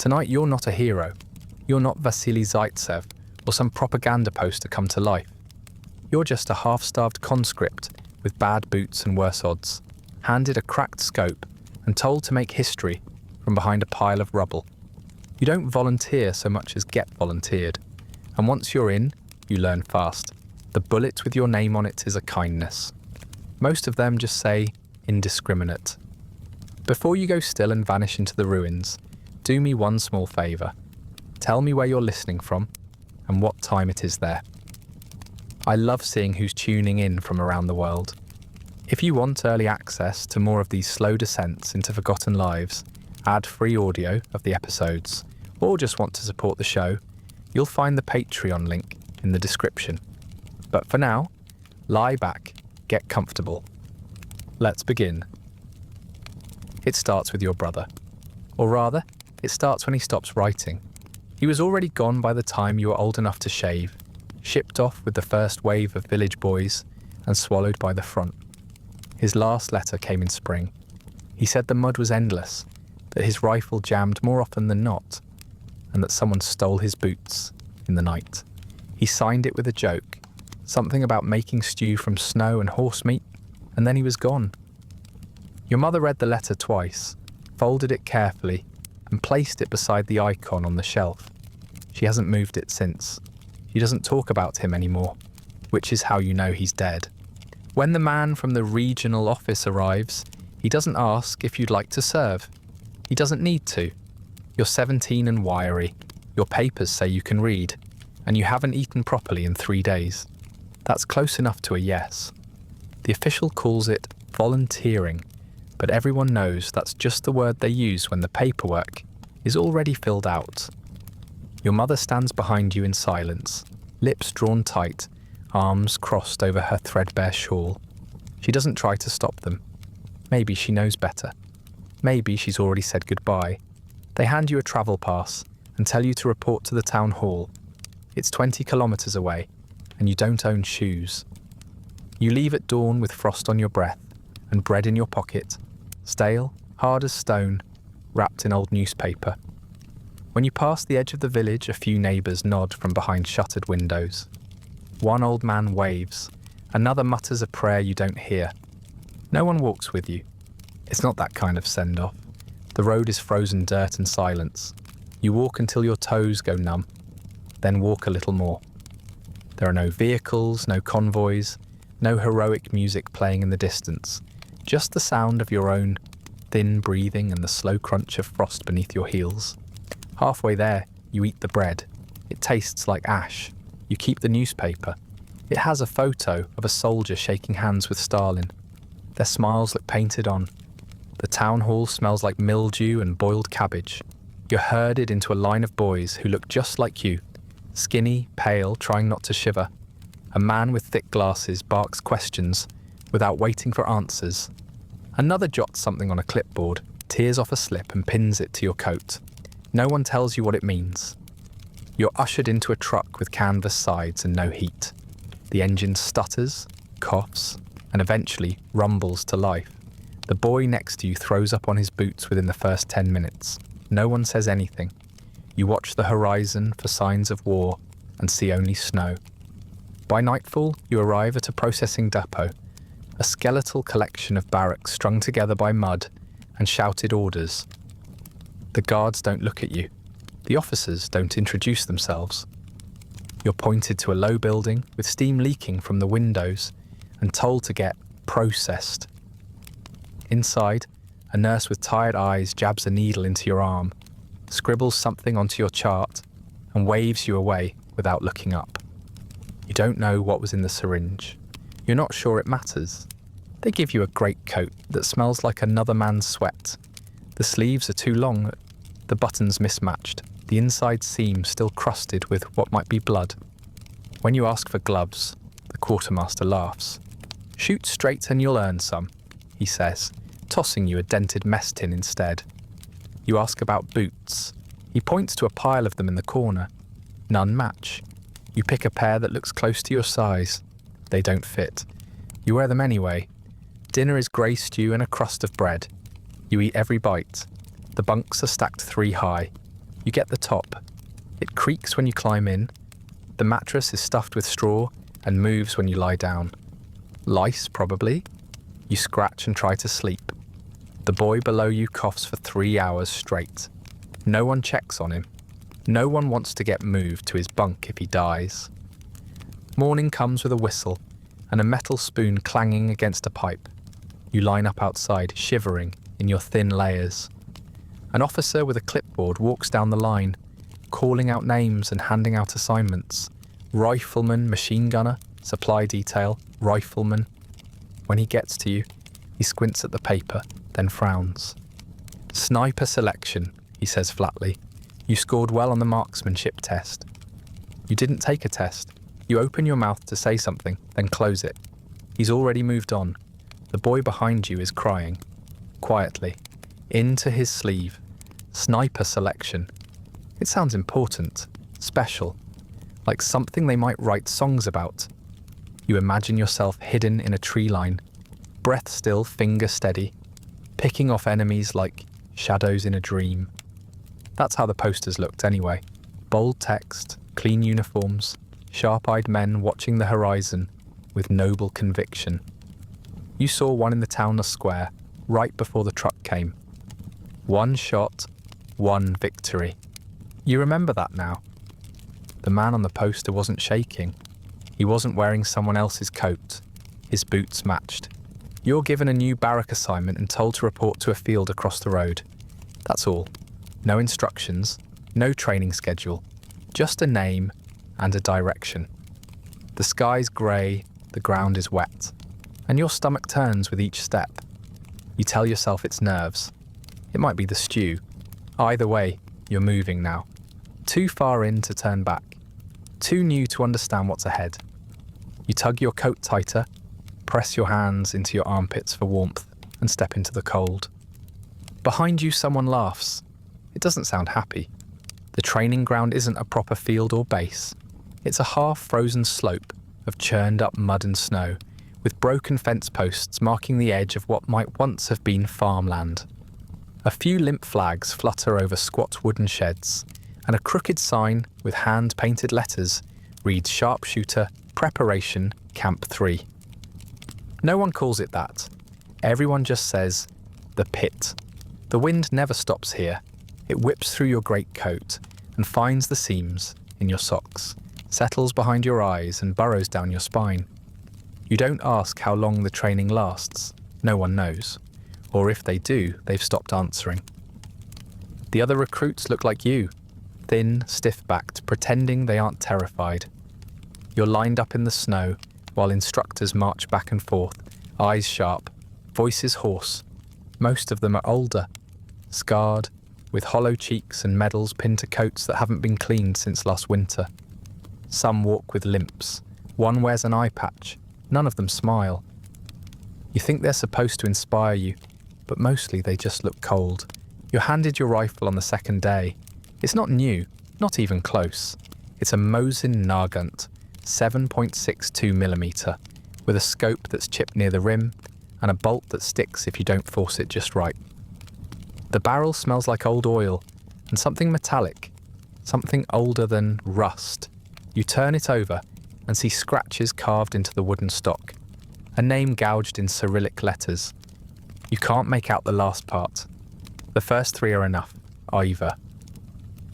Tonight you're not a hero. You're not Vasily Zaitsev or some propaganda poster come to life. You're just a half-starved conscript with bad boots and worse odds, handed a cracked scope and told to make history from behind a pile of rubble. You don't volunteer so much as get volunteered, and once you're in, you learn fast. The bullet with your name on it is a kindness. Most of them just say, indiscriminate. Before you go still and vanish into the ruins, do me one small favour. Tell me where you're listening from and what time it is there. I love seeing who's tuning in from around the world. If you want early access to more of these slow descents into forgotten lives, ad-free audio of the episodes, or just want to support the show, you'll find the Patreon link in the description. But for now, lie back, get comfortable. Let's begin. It starts with your brother. Or rather, it starts when he stops writing. He was already gone by the time you were old enough to shave, shipped off with the first wave of village boys, and swallowed by the front. His last letter came in spring. He said the mud was endless, that his rifle jammed more often than not, and that someone stole his boots in the night. He signed it with a joke, something about making stew from snow and horse meat, and then he was gone. Your mother read the letter twice, folded it carefully, and placed it beside the icon on the shelf. She hasn't moved it since. She doesn't talk about him anymore, which is how you know he's dead. When the man from the regional office arrives, he doesn't ask if you'd like to serve. He doesn't need to. You're 17 and wiry. Your papers say you can read, and you haven't eaten properly in 3 days. That's close enough to a yes. The official calls it volunteering, but everyone knows that's just the word they use when the paperwork is already filled out. Your mother stands behind you in silence, lips drawn tight, arms crossed over her threadbare shawl. She doesn't try to stop them. Maybe she knows better. Maybe she's already said goodbye. They hand you a travel pass and tell you to report to the town hall. It's 20 kilometers away, and you don't own shoes. You leave at dawn with frost on your breath and bread in your pocket, stale, hard as stone, wrapped in old newspaper. When you pass the edge of the village, a few neighbours nod from behind shuttered windows. One old man waves, another mutters a prayer you don't hear. No one walks with you. It's not that kind of send-off. The road is frozen dirt and silence. You walk until your toes go numb, then walk a little more. There are no vehicles, no convoys, no heroic music playing in the distance, just the sound of your own thin breathing and the slow crunch of frost beneath your heels. Halfway there, you eat the bread. It tastes like ash. You keep the newspaper. It has a photo of a soldier shaking hands with Stalin. Their smiles look painted on. The town hall smells like mildew and boiled cabbage. You're herded into a line of boys who look just like you, skinny, pale, trying not to shiver. A man with thick glasses barks questions without waiting for answers. Another jots something on a clipboard, tears off a slip and pins it to your coat. No one tells you what it means. You're ushered into a truck with canvas sides and no heat. The engine stutters, coughs, and eventually rumbles to life. The boy next to you throws up on his boots within the first 10 minutes. No one says anything. You watch the horizon for signs of war and see only snow. By nightfall, you arrive at a processing depot, a skeletal collection of barracks strung together by mud and shouted orders. The guards don't look at you. The officers don't introduce themselves. You're pointed to a low building with steam leaking from the windows and told to get processed. Inside, a nurse with tired eyes jabs a needle into your arm, scribbles something onto your chart, and waves you away without looking up. You don't know what was in the syringe. You're not sure it matters. They give you a greatcoat that smells like another man's sweat. The sleeves are too long, the buttons mismatched, the inside seam still crusted with what might be blood. When you ask for gloves, the quartermaster laughs. "Shoot straight and you'll earn some," he says, tossing you a dented mess tin instead. You ask about boots. He points to a pile of them in the corner. None match. You pick a pair that looks close to your size. They don't fit. You wear them anyway. Dinner is grey stew and a crust of bread. You eat every bite. The bunks are stacked 3 high. You get the top. It creaks when you climb in. The mattress is stuffed with straw and moves when you lie down. Lice, probably. You scratch and try to sleep. The boy below you coughs for 3 hours straight. No one checks on him. No one wants to get moved to his bunk if he dies. Morning comes with a whistle and a metal spoon clanging against a pipe. You line up outside, shivering in your thin layers. An officer with a clipboard walks down the line, calling out names and handing out assignments. Rifleman, machine gunner, supply detail, rifleman. When he gets to you, he squints at the paper, then frowns. Sniper selection, he says flatly. You scored well on the marksmanship test. You didn't take a test. You open your mouth to say something, then close it. He's already moved on. The boy behind you is crying. Quietly. Into his sleeve. Sniper selection. It sounds important, special, like something they might write songs about. You imagine yourself hidden in a tree line, breath still, finger steady, picking off enemies like shadows in a dream. That's how the posters looked anyway. Bold text, clean uniforms, sharp-eyed men watching the horizon with noble conviction. You saw one in the town square, right before the truck came. One shot, one victory. You remember that now. The man on the poster wasn't shaking. He wasn't wearing someone else's coat. His boots matched. You're given a new barrack assignment and told to report to a field across the road. That's all. No instructions, no training schedule, just a name and a direction. The sky's grey, the ground is wet, and your stomach turns with each step. You tell yourself it's nerves. It might be the stew. Either way, you're moving now. Too far in to turn back. Too new to understand what's ahead. You tug your coat tighter, press your hands into your armpits for warmth, and step into the cold. Behind you, someone laughs. It doesn't sound happy. The training ground isn't a proper field or base. It's a half-frozen slope of churned-up mud and snow, with broken fence posts marking the edge of what might once have been farmland. A few limp flags flutter over squat wooden sheds, and a crooked sign with hand-painted letters reads Sharpshooter, Preparation, Camp 3. No one calls it that. Everyone just says, the pit. The wind never stops here. It whips through your greatcoat and finds the seams in your socks, settles behind your eyes and burrows down your spine. You don't ask how long the training lasts. No one knows. Or if they do, they've stopped answering. The other recruits look like you, thin, stiff-backed, pretending they aren't terrified. You're lined up in the snow while instructors march back and forth, eyes sharp, voices hoarse. Most of them are older, scarred, with hollow cheeks and medals pinned to coats that haven't been cleaned since last winter. Some walk with limps. One wears an eye patch. None of them smile. You think they're supposed to inspire you, but mostly they just look cold. You're handed your rifle on the second day. It's not new, not even close. It's a Mosin Nagant, 7.62mm, with a scope that's chipped near the rim and a bolt that sticks if you don't force it just right. The barrel smells like old oil and something metallic, something older than rust. You turn it over and see scratches carved into the wooden stock, a name gouged in Cyrillic letters. You can't make out the last part. The first three are enough. Iva.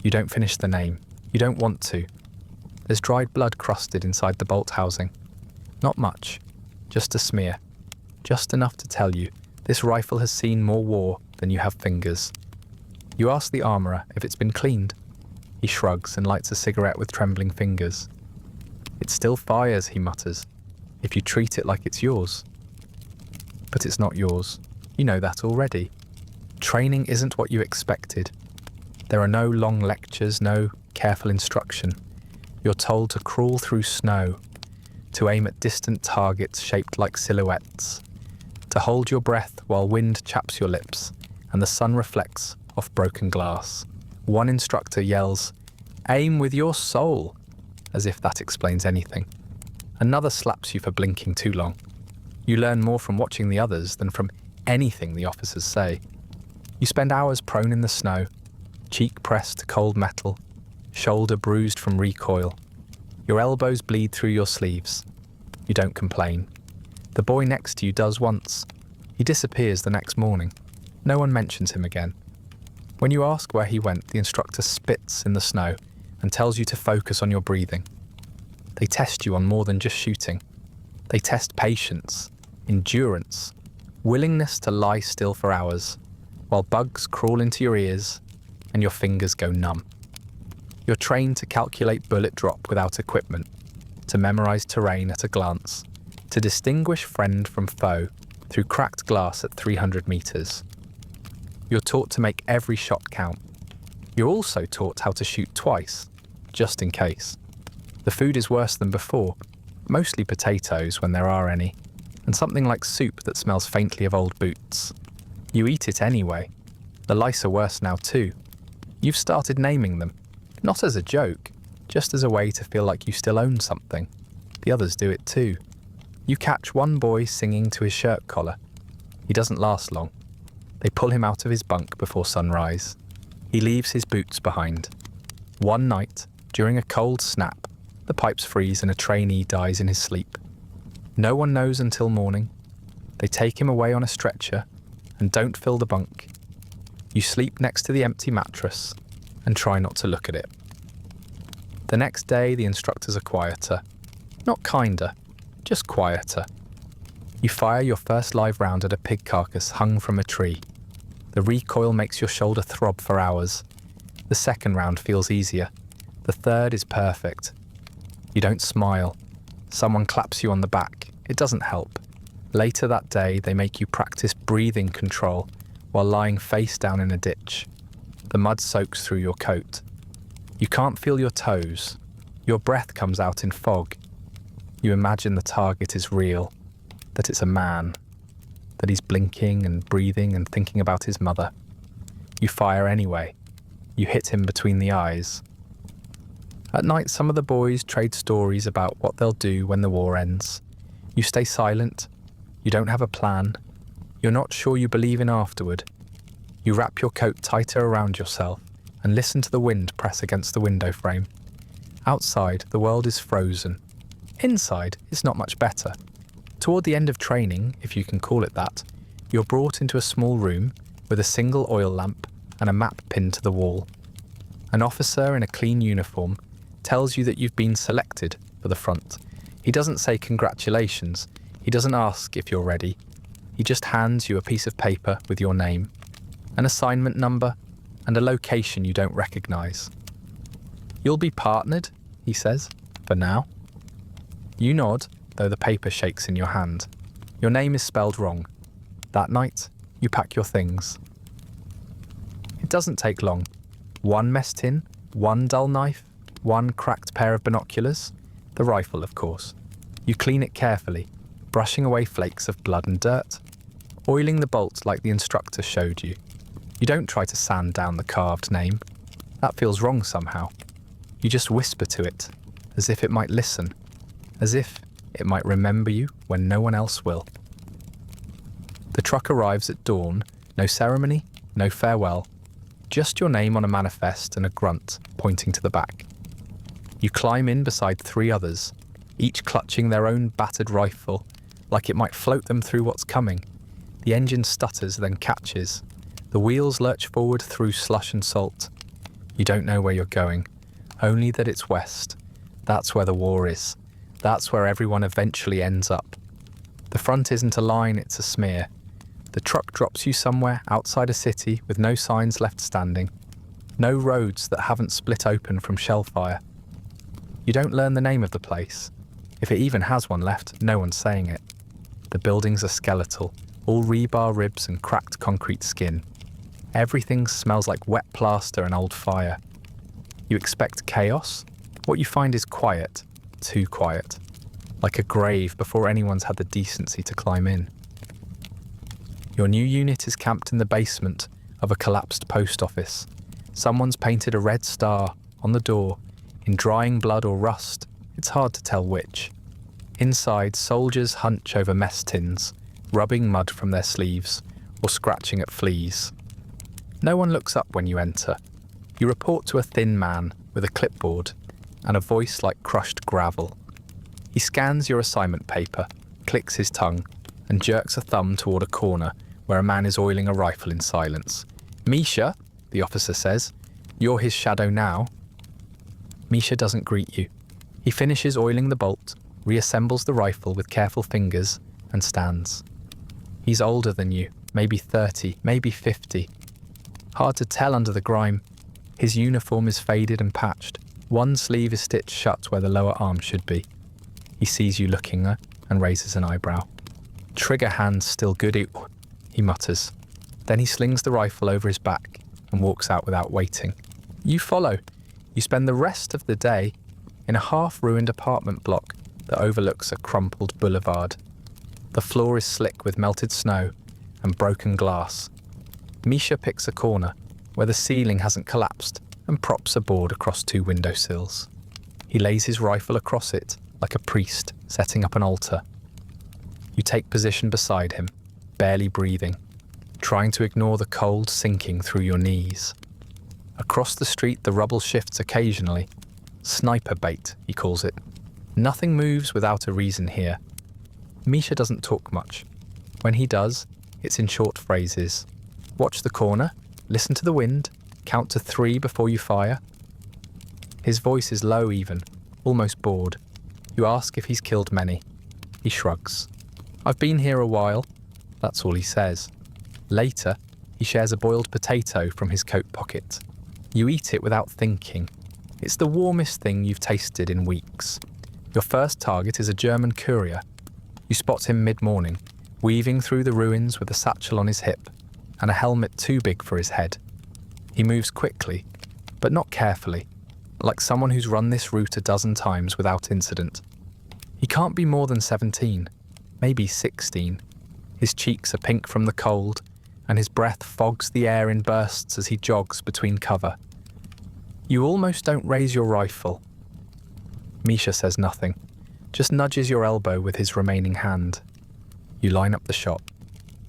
You don't finish the name. You don't want to. There's dried blood crusted inside the bolt housing. Not much, just a smear. Just enough to tell you this rifle has seen more war than you have fingers. You ask the armourer if it's been cleaned. He shrugs and lights a cigarette with trembling fingers. It still fires, he mutters, if you treat it like it's yours. But it's not yours. You know that already. Training isn't what you expected. There are no long lectures, no careful instruction. You're told to crawl through snow, to aim at distant targets shaped like silhouettes, to hold your breath while wind chaps your lips and the sun reflects off broken glass. One instructor yells, "Aim with your soul," as if that explains anything. Another slaps you for blinking too long. You learn more from watching the others than from anything the officers say. You spend hours prone in the snow, cheek pressed to cold metal, shoulder bruised from recoil. Your elbows bleed through your sleeves. You don't complain. The boy next to you does once. He disappears the next morning. No one mentions him again. When you ask where he went, the instructor spits in the snow and tells you to focus on your breathing. They test you on more than just shooting. They test patience, endurance, willingness to lie still for hours, while bugs crawl into your ears and your fingers go numb. You're trained to calculate bullet drop without equipment, to memorize terrain at a glance, to distinguish friend from foe through cracked glass at 300 meters. You're taught to make every shot count. You're also taught how to shoot twice, just in case. The food is worse than before, mostly potatoes when there are any, and something like soup that smells faintly of old boots. You eat it anyway. The lice are worse now too. You've started naming them, not as a joke, just as a way to feel like you still own something. The others do it too. You catch one boy singing to his shirt collar. He doesn't last long. They pull him out of his bunk before sunrise. He leaves his boots behind. One night, during a cold snap, the pipes freeze and a trainee dies in his sleep. No one knows until morning. They take him away on a stretcher and don't fill the bunk. You sleep next to the empty mattress and try not to look at it. The next day, the instructors are quieter. Not kinder, just quieter. You fire your first live round at a pig carcass hung from a tree. The recoil makes your shoulder throb for hours. The second round feels easier. The third is perfect. You don't smile. Someone claps you on the back. It doesn't help. Later that day, they make you practice breathing control while lying face down in a ditch. The mud soaks through your coat. You can't feel your toes. Your breath comes out in fog. You imagine the target is real, that it's a man, that he's blinking and breathing and thinking about his mother. You fire anyway. You hit him between the eyes. At night, some of the boys trade stories about what they'll do when the war ends. You stay silent. You don't have a plan. You're not sure you believe in afterward. You wrap your coat tighter around yourself and listen to the wind press against the window frame. Outside, the world is frozen. Inside, it's not much better. Toward the end of training, if you can call it that, you're brought into a small room with a single oil lamp and a map pinned to the wall. An officer in a clean uniform tells you that you've been selected for the front. He doesn't say congratulations. He doesn't ask if you're ready. He just hands you a piece of paper with your name, an assignment number, and a location you don't recognize. You'll be partnered, he says, for now. You nod, though the paper shakes in your hand. Your name is spelled wrong. That night, you pack your things. It doesn't take long. One mess tin, one dull knife, one cracked pair of binoculars, the rifle, of course. You clean it carefully, brushing away flakes of blood and dirt, oiling the bolt like the instructor showed you. You don't try to sand down the carved name. That feels wrong somehow. You just whisper to it, as if it might listen, as if it might remember you when no one else will. The truck arrives at dawn, no ceremony, no farewell, just your name on a manifest and a grunt pointing to the back. You climb in beside 3 others, each clutching their own battered rifle, like it might float them through what's coming. The engine stutters, then catches. The wheels lurch forward through slush and salt. You don't know where you're going, only that it's west. That's where the war is. That's where everyone eventually ends up. The front isn't a line, it's a smear. The truck drops you somewhere outside a city with no signs left standing. No roads that haven't split open from shellfire. You don't learn the name of the place. If it even has one left, no one's saying it. The buildings are skeletal, all rebar ribs and cracked concrete skin. Everything smells like wet plaster and old fire. You expect chaos? What you find is quiet, too quiet. Like a grave before anyone's had the decency to climb in. Your new unit is camped in the basement of a collapsed post office. Someone's painted a red star on the door, in drying blood or rust. It's hard to tell which. Inside, soldiers hunch over mess tins, rubbing mud from their sleeves or scratching at fleas. No one looks up when you enter. You report to a thin man with a clipboard and a voice like crushed gravel. He scans your assignment paper, clicks his tongue, and jerks a thumb toward a corner where a man is oiling a rifle in silence. "Misha," the officer says, "you're his shadow now." Misha doesn't greet you. He finishes oiling the bolt, reassembles the rifle with careful fingers, and stands. He's older than you, maybe 30, maybe 50. Hard to tell under the grime. His uniform is faded and patched. One sleeve is stitched shut where the lower arm should be. He sees you looking and raises an eyebrow. "Trigger hand's still good, he mutters. Then he slings the rifle over his back and walks out without waiting. You follow. You spend the rest of the day in a half-ruined apartment block that overlooks a crumpled boulevard. The floor is slick with melted snow and broken glass. Misha picks a corner where the ceiling hasn't collapsed and props a board across 2 windowsills. He lays his rifle across it like a priest setting up an altar. You take position beside him, barely breathing, trying to ignore the cold sinking through your knees. Across the street, the rubble shifts occasionally. Sniper bait, he calls it. Nothing moves without a reason here. Misha doesn't talk much. When he does, it's in short phrases. Watch the corner, listen to the wind, count to 3 before you fire. His voice is low even, almost bored. You ask if he's killed many. He shrugs. "I've been here a while," that's all he says. Later, he shares a boiled potato from his coat pocket. You eat it without thinking. It's the warmest thing you've tasted in weeks. Your first target is a German courier. You spot him mid-morning, weaving through the ruins with a satchel on his hip and a helmet too big for his head. He moves quickly, but not carefully, like someone who's run this route a dozen times without incident. He can't be more than 17, maybe 16. His cheeks are pink from the cold, and his breath fogs the air in bursts as he jogs between cover. You almost don't raise your rifle. Misha says nothing, just nudges your elbow with his remaining hand. You line up the shot.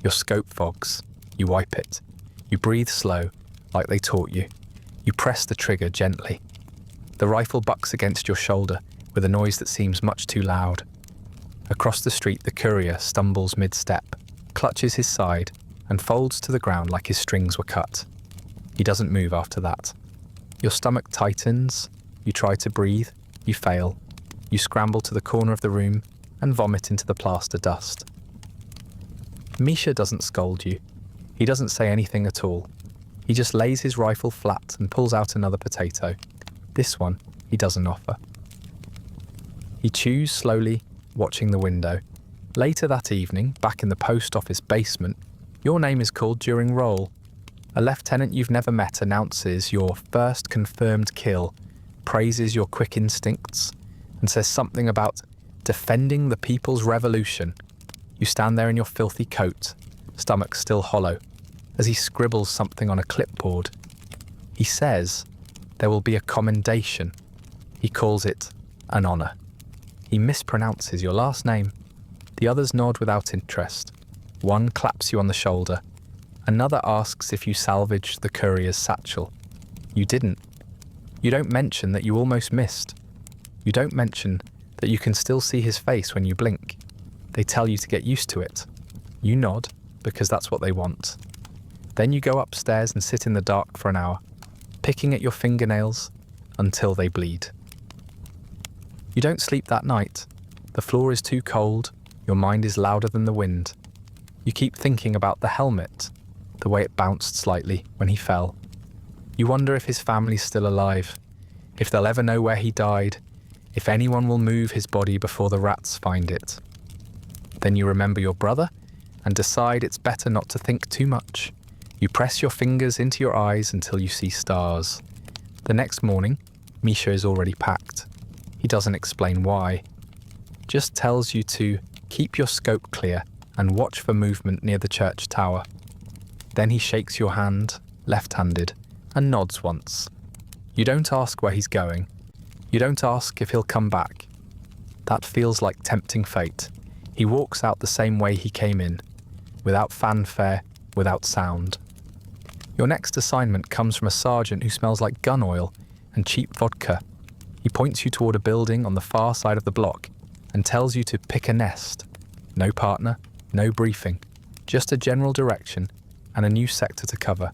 Your scope fogs. You wipe it. You breathe slow, like they taught you. You press the trigger gently. The rifle bucks against your shoulder with a noise that seems much too loud. Across the street, the courier stumbles mid-step, clutches his side, and folds to the ground like his strings were cut. He doesn't move after that. Your stomach tightens. You try to breathe. You fail. You scramble to the corner of the room and vomit into the plaster dust. Misha doesn't scold you. He doesn't say anything at all. He just lays his rifle flat and pulls out another potato. This one he doesn't offer. He chews slowly, watching the window. Later that evening, back in the post office basement, your name is called during roll. A lieutenant you've never met announces your first confirmed kill, praises your quick instincts, and says something about defending the people's revolution. You stand there in your filthy coat, stomach still hollow, as he scribbles something on a clipboard. He says there will be a commendation. He calls it an honour. He mispronounces your last name. The others nod without interest. One claps you on the shoulder. Another asks if you salvaged the courier's satchel. You didn't. You don't mention that you almost missed. You don't mention that you can still see his face when you blink. They tell you to get used to it. You nod, because that's what they want. Then you go upstairs and sit in the dark for an hour, picking at your fingernails until they bleed. You don't sleep that night. The floor is too cold. Your mind is louder than the wind. You keep thinking about the helmet, the way it bounced slightly when he fell. You wonder if his family's still alive, if they'll ever know where he died, if anyone will move his body before the rats find it. Then you remember your brother and decide it's better not to think too much. You press your fingers into your eyes until you see stars. The next morning, Misha is already packed. He doesn't explain why. Just tells you to keep your scope clear and watch for movement near the church tower. Then he shakes your hand, left-handed, and nods once. You don't ask where he's going. You don't ask if he'll come back. That feels like tempting fate. He walks out the same way he came in, without fanfare, without sound. Your next assignment comes from a sergeant who smells like gun oil and cheap vodka. He points you toward a building on the far side of the block and tells you to pick a nest. No partner, no briefing, just a general direction and a new sector to cover.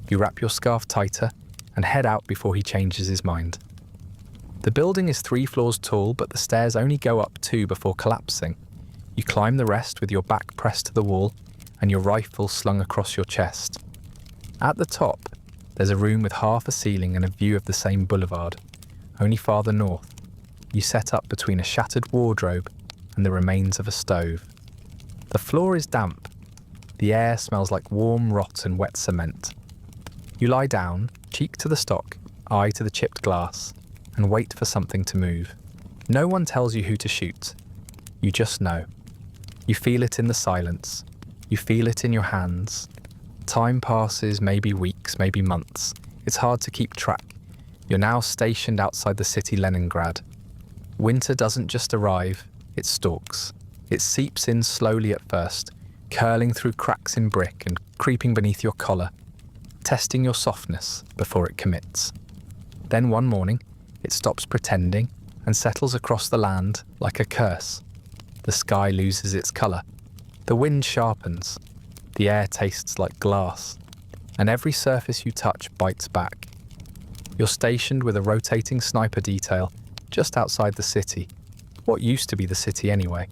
You wrap your scarf tighter and head out before he changes his mind. The building is 3 floors tall, but the stairs only go up 2 before collapsing. You climb the rest with your back pressed to the wall and your rifle slung across your chest. At the top, there's a room with half a ceiling and a view of the same boulevard, only farther north. You set up between a shattered wardrobe and the remains of a stove. The floor is damp. The air smells like warm rot and wet cement. You lie down, cheek to the stock, eye to the chipped glass, and wait for something to move. No one tells you who to shoot. You just know. You feel it in the silence. You feel it in your hands. Time passes, maybe weeks, maybe months. It's hard to keep track. You're now stationed outside the city Leningrad. Winter doesn't just arrive, it stalks. It seeps in slowly at first, curling through cracks in brick and creeping beneath your collar, testing your softness before it commits. Then one morning, it stops pretending and settles across the land like a curse. The sky loses its colour. The wind sharpens. The air tastes like glass. And every surface you touch bites back. You're stationed with a rotating sniper detail just outside the city. What used to be the city anyway.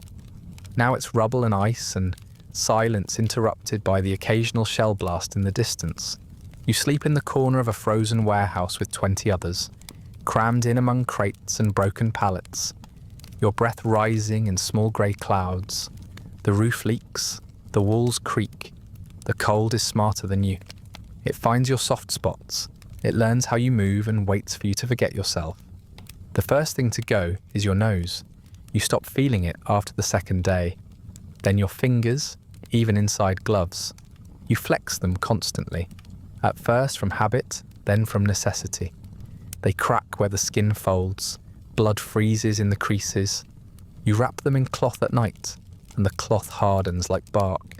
Now it's rubble and ice and silence interrupted by the occasional shell blast in the distance. You sleep in the corner of a frozen warehouse with 20 others, crammed in among crates and broken pallets, your breath rising in small grey clouds. The roof leaks, the walls creak, the cold is smarter than you. It finds your soft spots, it learns how you move and waits for you to forget yourself. The first thing to go is your nose. You stop feeling it after the second day. Then your fingers, even inside gloves. You flex them constantly, at first from habit, then from necessity. They crack where the skin folds, blood freezes in the creases. You wrap them in cloth at night, and the cloth hardens like bark.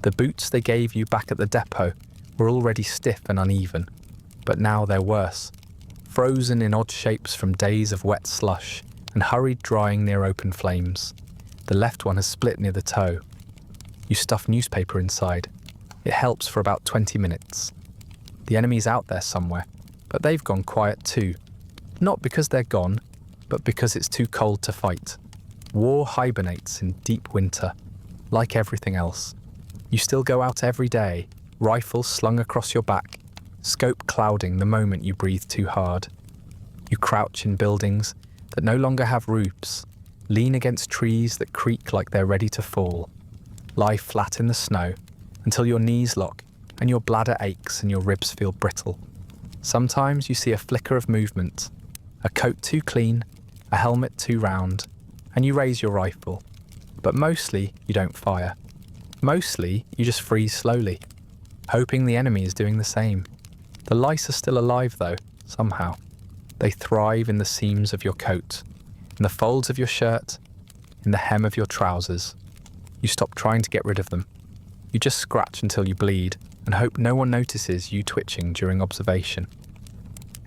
The boots they gave you back at the depot were already stiff and uneven, but now they're worse, frozen in odd shapes from days of wet slush and hurried drying near open flames. The left one has split near the toe. You stuff newspaper inside. It helps for about 20 minutes. The enemy's out there somewhere, but they've gone quiet too. Not because they're gone, but because it's too cold to fight. War hibernates in deep winter, like everything else. You still go out every day, rifle slung across your back, scope clouding the moment you breathe too hard. You crouch in buildings that no longer have roofs, lean against trees that creak like they're ready to fall, lie flat in the snow until your knees lock and your bladder aches and your ribs feel brittle. Sometimes you see a flicker of movement, a coat too clean, a helmet too round, and you raise your rifle. But mostly you don't fire. Mostly you just freeze slowly, hoping the enemy is doing the same. The lice are still alive though, somehow. They thrive in the seams of your coat, in the folds of your shirt, in the hem of your trousers. You stop trying to get rid of them. You just scratch until you bleed and hope no one notices you twitching during observation.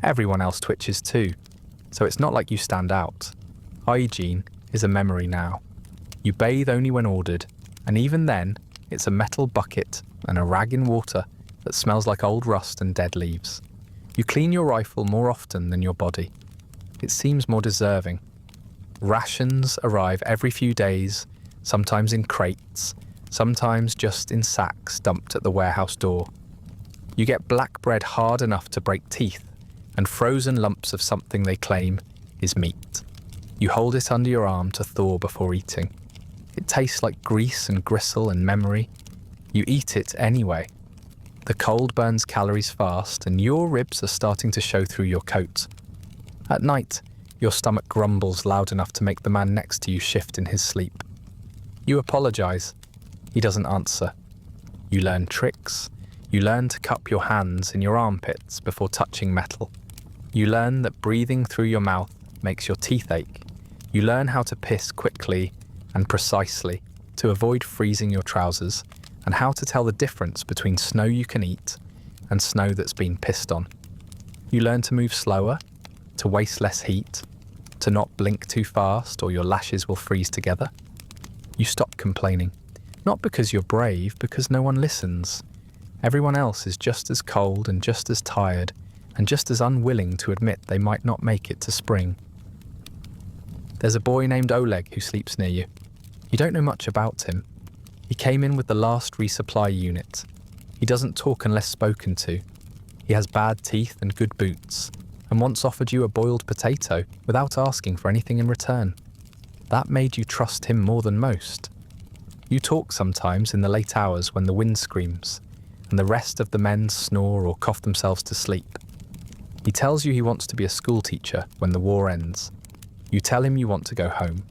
Everyone else twitches too, so it's not like you stand out. Hygiene is a memory now. You bathe only when ordered, and even then, it's a metal bucket and a rag in water that smells like old rust and dead leaves. You clean your rifle more often than your body. It seems more deserving. Rations arrive every few days, sometimes in crates, sometimes just in sacks dumped at the warehouse door. You get black bread hard enough to break teeth, and frozen lumps of something they claim is meat. You hold it under your arm to thaw before eating. It tastes like grease and gristle and memory. You eat it anyway. The cold burns calories fast, and your ribs are starting to show through your coat. At night, your stomach grumbles loud enough to make the man next to you shift in his sleep. You apologize. He doesn't answer. You learn tricks. You learn to cup your hands in your armpits before touching metal. You learn that breathing through your mouth makes your teeth ache. You learn how to piss quickly and precisely to avoid freezing your trousers, and how to tell the difference between snow you can eat and snow that's been pissed on. You learn to move slower, to waste less heat, to not blink too fast or your lashes will freeze together. You stop complaining, not because you're brave, because no one listens. Everyone else is just as cold and just as tired and just as unwilling to admit they might not make it to spring. There's a boy named Oleg who sleeps near you. You don't know much about him. He came in with the last resupply unit. He doesn't talk unless spoken to. He has bad teeth and good boots, and once offered you a boiled potato without asking for anything in return. That made you trust him more than most. You talk sometimes in the late hours when the wind screams, and the rest of the men snore or cough themselves to sleep. He tells you he wants to be a school teacher when the war ends. You tell him you want to go home.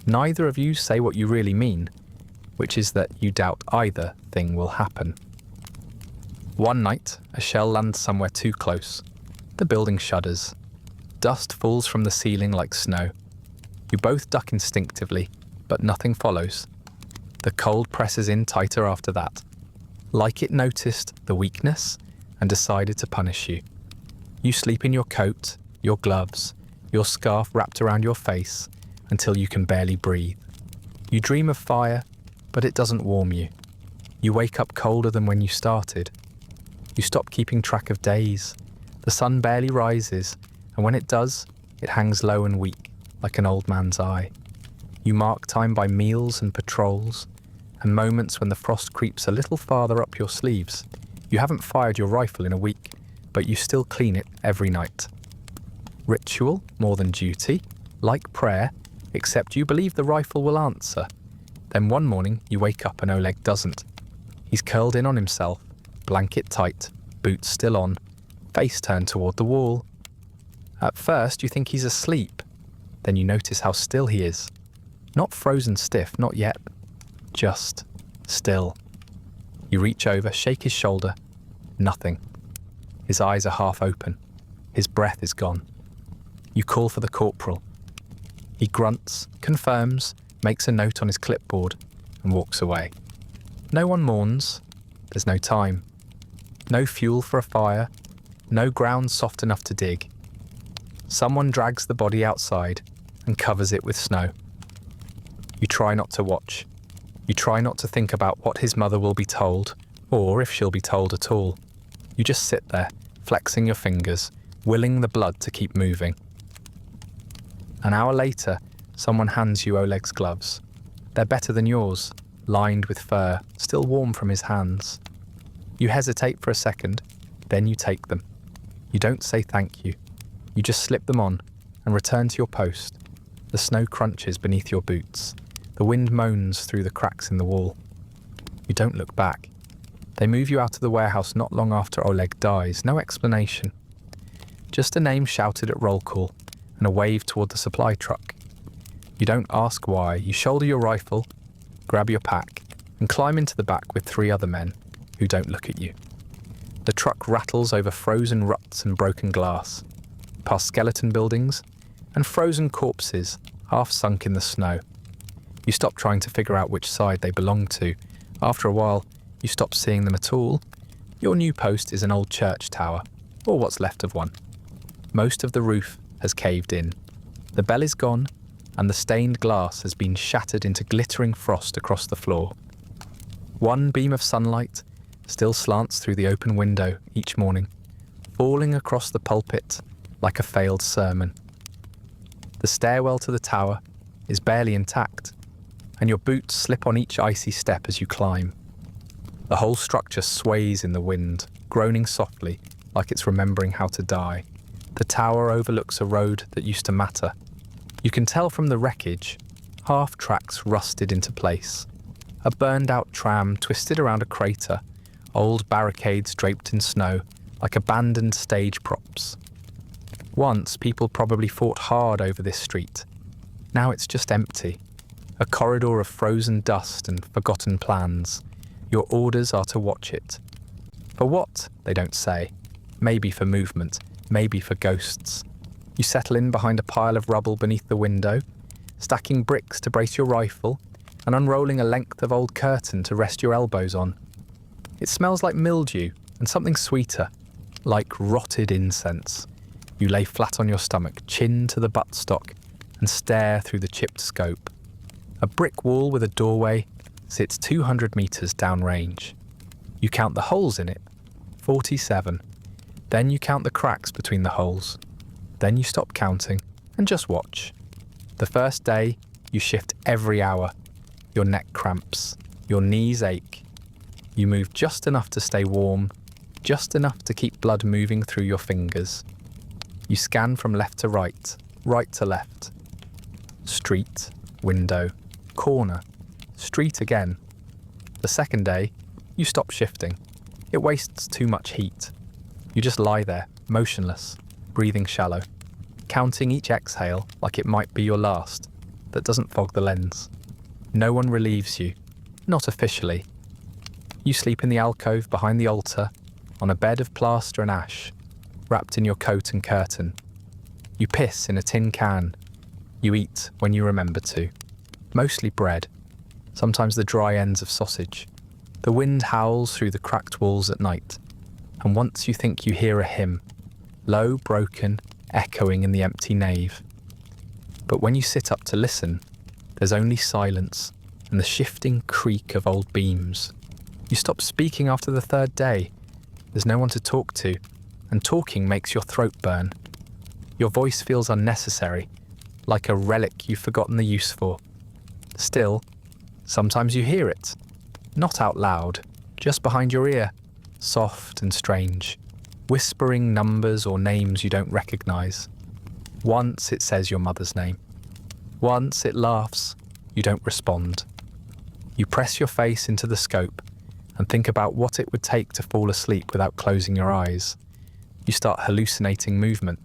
Neither of you say what you really mean, which is that you doubt either thing will happen. One night, a shell lands somewhere too close. The building shudders. Dust falls from the ceiling like snow. You both duck instinctively, but nothing follows. The cold presses in tighter after that. Like it noticed the weakness and decided to punish you. You sleep in your coat, your gloves, your scarf wrapped around your face until you can barely breathe. You dream of fire, but it doesn't warm you. You wake up colder than when you started. You stop keeping track of days. The sun barely rises, and when it does, it hangs low and weak, like an old man's eye. You mark time by meals and patrols, and moments when the frost creeps a little farther up your sleeves. You haven't fired your rifle in a week, but you still clean it every night. Ritual more than duty, like prayer, except you believe the rifle will answer. Then one morning you wake up and Oleg doesn't. He's curled in on himself, blanket tight, boots still on, face turned toward the wall. At first you think he's asleep, then you notice how still he is. Not frozen stiff, not yet, just still. You reach over, shake his shoulder, nothing. His eyes are half open, his breath is gone. You call for the corporal. He grunts, confirms, makes a note on his clipboard, and walks away. No one mourns. There's no time. No fuel for a fire. No ground soft enough to dig. Someone drags the body outside and covers it with snow. You try not to watch. You try not to think about what his mother will be told, or if she'll be told at all. You just sit there, flexing your fingers, willing the blood to keep moving. An hour later, someone hands you Oleg's gloves. They're better than yours, lined with fur, still warm from his hands. You hesitate for a second, then you take them. You don't say thank you. You just slip them on and return to your post. The snow crunches beneath your boots. The wind moans through the cracks in the wall. You don't look back. They move you out of the warehouse not long after Oleg dies. No explanation. Just a name shouted at roll call and a wave toward the supply truck. You don't ask why. You shoulder your rifle, grab your pack, and climb into the back with 3 other men who don't look at you. The truck rattles over frozen ruts and broken glass, past skeleton buildings and frozen corpses half sunk in the snow. You stop trying to figure out which side they belong to. After a while, you stop seeing them at all. Your new post is an old church tower, or what's left of one. Most of the roof has caved in. The bell is gone, and the stained glass has been shattered into glittering frost across the floor. One beam of sunlight still slants through the open window each morning, falling across the pulpit like a failed sermon. The stairwell to the tower is barely intact, and your boots slip on each icy step as you climb. The whole structure sways in the wind, groaning softly like it's remembering how to die. The tower overlooks a road that used to matter. You can tell from the wreckage, half tracks rusted into place. A burned-out tram twisted around a crater, old barricades draped in snow like abandoned stage props. Once, people probably fought hard over this street. Now it's just empty. A corridor of frozen dust and forgotten plans. Your orders are to watch it. For what? They don't say. Maybe for movement, maybe for ghosts. You settle in behind a pile of rubble beneath the window, stacking bricks to brace your rifle and unrolling a length of old curtain to rest your elbows on. It smells like mildew, and something sweeter, like rotted incense. You lay flat on your stomach, chin to the buttstock, and stare through the chipped scope. A brick wall with a doorway sits 200 metres downrange. You count the holes in it, 47. Then you count the cracks between the holes. Then you stop counting and just watch. The first day, you shift every hour. Your neck cramps, your knees ache. You move just enough to stay warm, just enough to keep blood moving through your fingers. You scan from left to right, right to left. Street, window, corner, street again. The second day, you stop shifting. It wastes too much heat. You just lie there, motionless, breathing shallow, counting each exhale like it might be your last, that doesn't fog the lens. No one relieves you, not officially. You sleep in the alcove behind the altar, on a bed of plaster and ash, wrapped in your coat and curtain. You piss in a tin can. You eat when you remember to. Mostly bread, sometimes the dry ends of sausage. The wind howls through the cracked walls at night, and once you think you hear a hymn, low, broken, echoing in the empty nave. But when you sit up to listen, there's only silence and the shifting creak of old beams. You stop speaking after the third day. There's no one to talk to, and talking makes your throat burn. Your voice feels unnecessary, like a relic you've forgotten the use for. Still, sometimes you hear it, not out loud, just behind your ear, soft and strange, whispering numbers or names you don't recognize. Once it says your mother's name. Once it laughs, you don't respond. You press your face into the scope and think about what it would take to fall asleep without closing your eyes. You start hallucinating movement,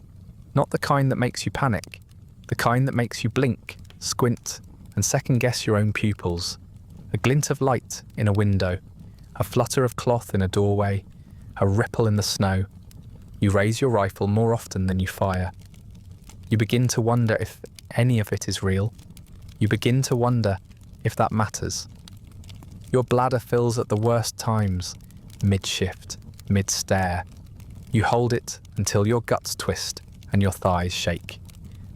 not the kind that makes you panic, the kind that makes you blink, squint, and second-guess your own pupils. A glint of light in a window, a flutter of cloth in a doorway, a ripple in the snow. You raise your rifle more often than you fire. You begin to wonder if any of it is real. You begin to wonder if that matters. Your bladder fills at the worst times, mid-shift, mid-stare. You hold it until your guts twist and your thighs shake.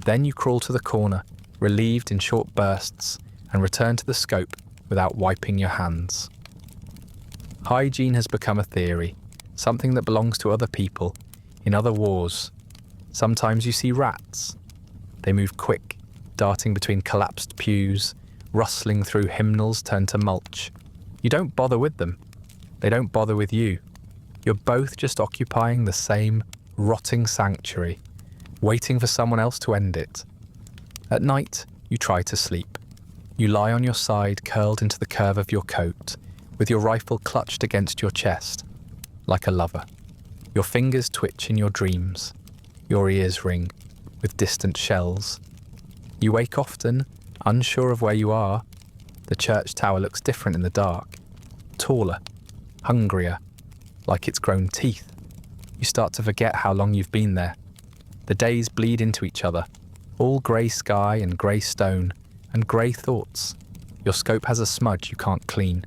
Then you crawl to the corner, relieved in short bursts, and return to the scope without wiping your hands. Hygiene has become a theory, something that belongs to other people, in other wars. Sometimes you see rats. They move quick, darting between collapsed pews, rustling through hymnals turned to mulch. You don't bother with them. They don't bother with you. You're both just occupying the same rotting sanctuary, waiting for someone else to end it. At night, you try to sleep. You lie on your side, curled into the curve of your coat, with your rifle clutched against your chest, like a lover. Your fingers twitch in your dreams. Your ears ring with distant shells. You wake often, unsure of where you are. The church tower looks different in the dark, taller, hungrier, like it's grown teeth. You start to forget how long you've been there. The days bleed into each other, all grey sky and grey stone and grey thoughts. Your scope has a smudge you can't clean.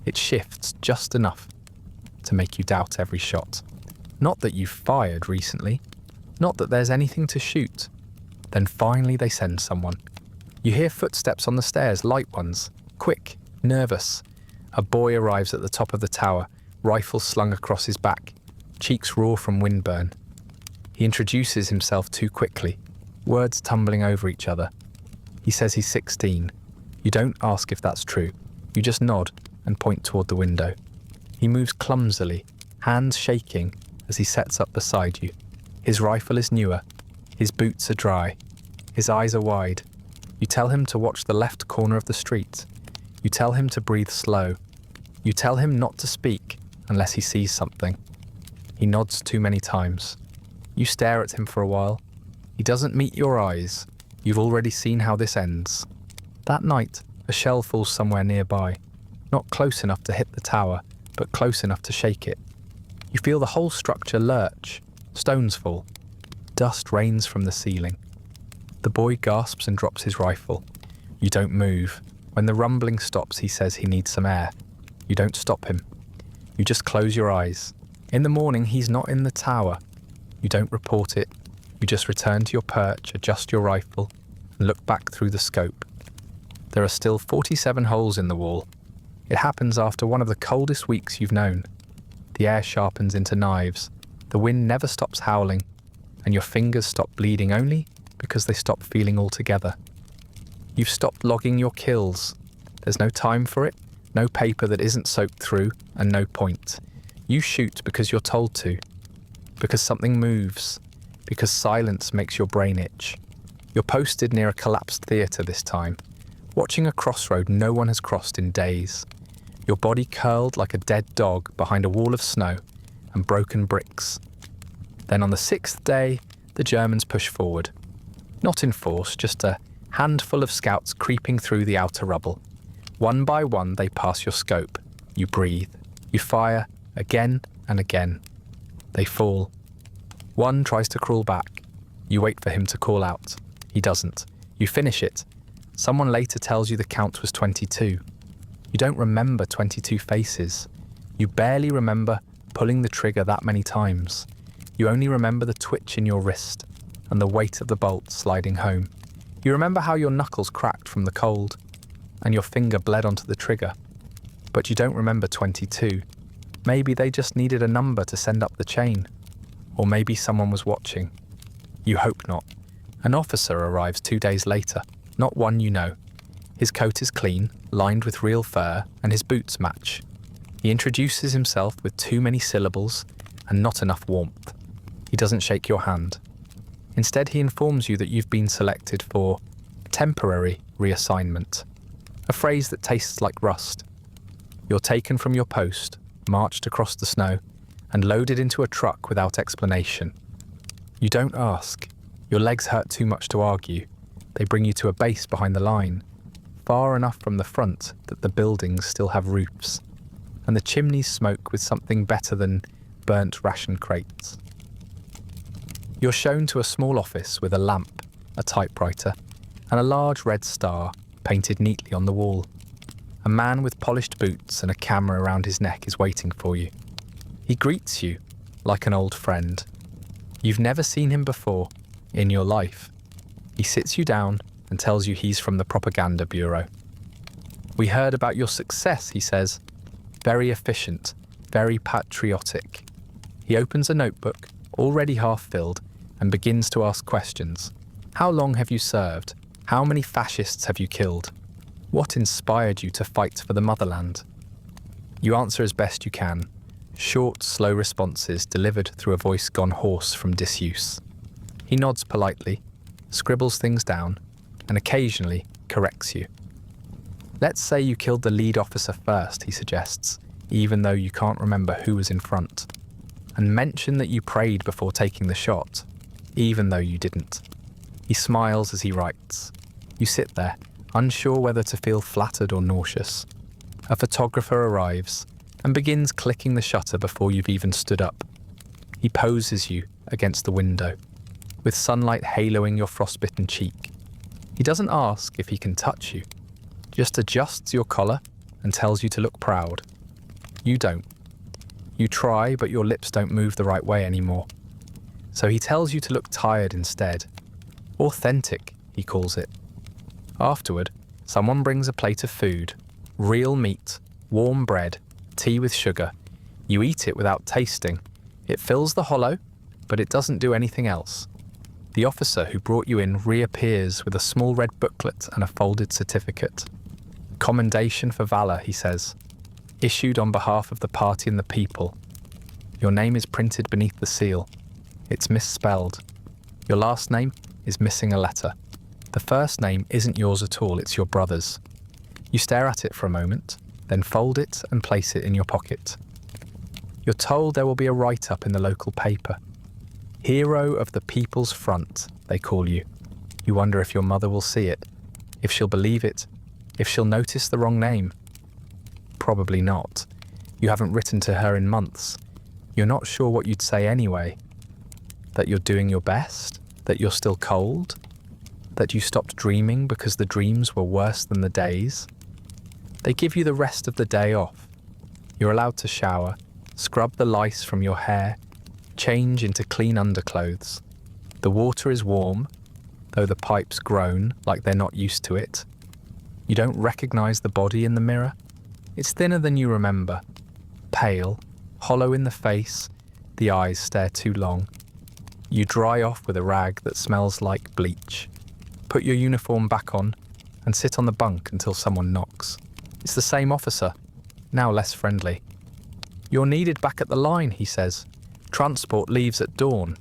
It shifts just enough to make you doubt every shot. Not that you've fired recently, not that there's anything to shoot. Then finally they send someone. You hear footsteps on the stairs, light ones, quick, nervous. A boy arrives at the top of the tower, rifle slung across his back, cheeks raw from windburn. He introduces himself too quickly, words tumbling over each other. He says he's 16. You don't ask if that's true. You just nod and point toward the window. He moves clumsily, hands shaking as he sets up beside you. His rifle is newer. His boots are dry. His eyes are wide. You tell him to watch the left corner of the street. You tell him to breathe slow. You tell him not to speak unless he sees something. He nods too many times. You stare at him for a while. He doesn't meet your eyes. You've already seen how this ends. That night, a shell falls somewhere nearby. Not close enough to hit the tower, but close enough to shake it. You feel the whole structure lurch. Stones fall. Dust rains from the ceiling. The boy gasps and drops his rifle. You don't move. When the rumbling stops, he says he needs some air. You don't stop him. You just close your eyes. In the morning, he's not in the tower. You don't report it. You just return to your perch, adjust your rifle, and look back through the scope. There are still 47 holes in the wall. It happens after one of the coldest weeks you've known. The air sharpens into knives, the wind never stops howling, and your fingers stop bleeding only because they stop feeling altogether. You've stopped logging your kills. There's no time for it, no paper that isn't soaked through, and no point. You shoot because you're told to, because something moves, because silence makes your brain itch. You're posted near a collapsed theatre this time, watching a crossroad no one has crossed in days. Your body curled like a dead dog behind a wall of snow and broken bricks. Then on the 6th day, the Germans push forward. Not in force, just a handful of scouts creeping through the outer rubble. One by one, they pass your scope. You breathe. You fire again and again. They fall. One tries to crawl back. You wait for him to call out. He doesn't. You finish it. Someone later tells you the count was 22. You don't remember 22 faces. You barely remember pulling the trigger that many times. You only remember the twitch in your wrist and the weight of the bolt sliding home. You remember how your knuckles cracked from the cold and your finger bled onto the trigger. But you don't remember 22. Maybe they just needed a number to send up the chain. Or maybe someone was watching. You hope not. An officer arrives 2 days later, not one you know. His coat is clean, lined with real fur, and his boots match. He introduces himself with too many syllables and not enough warmth. He doesn't shake your hand. Instead, he informs you that you've been selected for temporary reassignment, a phrase that tastes like rust. You're taken from your post, marched across the snow, and loaded into a truck without explanation. You don't ask. Your legs hurt too much to argue. They bring you to a base behind the line, far enough from the front that the buildings still have roofs, and the chimneys smoke with something better than burnt ration crates. You're shown to a small office with a lamp, a typewriter, and a large red star painted neatly on the wall. A man with polished boots and a camera around his neck is waiting for you. He greets you like an old friend. You've never seen him before in your life. He sits you down and tells you he's from the Propaganda Bureau. We heard about your success, he says. Very efficient, very patriotic. He opens a notebook, already half filled, and begins to ask questions. How long have you served? How many fascists have you killed? What inspired you to fight for the motherland? You answer as best you can. Short, slow responses delivered through a voice gone hoarse from disuse. He nods politely, scribbles things down, and occasionally corrects you. Let's say you killed the lead officer first, he suggests, even though you can't remember who was in front. And mention that you prayed before taking the shot, even though you didn't. He smiles as he writes. You sit there, unsure whether to feel flattered or nauseous. A photographer arrives and begins clicking the shutter before you've even stood up. He poses you against the window, with sunlight haloing your frostbitten cheek. He doesn't ask if he can touch you, just adjusts your collar and tells you to look proud. You don't. You try, but your lips don't move the right way anymore. So he tells you to look tired instead. Authentic, he calls it. Afterward, someone brings a plate of food, real meat, warm bread, tea with sugar. You eat it without tasting. It fills the hollow, but it doesn't do anything else. The officer who brought you in reappears with a small red booklet and a folded certificate. Commendation for valor, he says, issued on behalf of the party and the people. Your name is printed beneath the seal. It's misspelled. Your last name is missing a letter. The first name isn't yours at all, it's your brother's. You stare at it for a moment, then fold it and place it in your pocket. You're told there will be a write-up in the local paper. Hero of the People's Front, they call you. You wonder if your mother will see it, if she'll believe it, if she'll notice the wrong name. Probably not. You haven't written to her in months. You're not sure what you'd say anyway. That you're doing your best? That you're still cold? That you stopped dreaming because the dreams were worse than the days? They give you the rest of the day off. You're allowed to shower, Scrub the lice from your hair. Change into clean underclothes. The water is warm, though the pipes groan like they're not used to it. You don't recognize the body in the mirror. It's thinner than you remember. Pale, hollow in the face, the eyes stare too long. You dry off with a rag that smells like bleach. Put your uniform back on and sit on the bunk until someone knocks. It's the same officer, now less friendly. "You're needed back at the line," he says. "Transport leaves at dawn."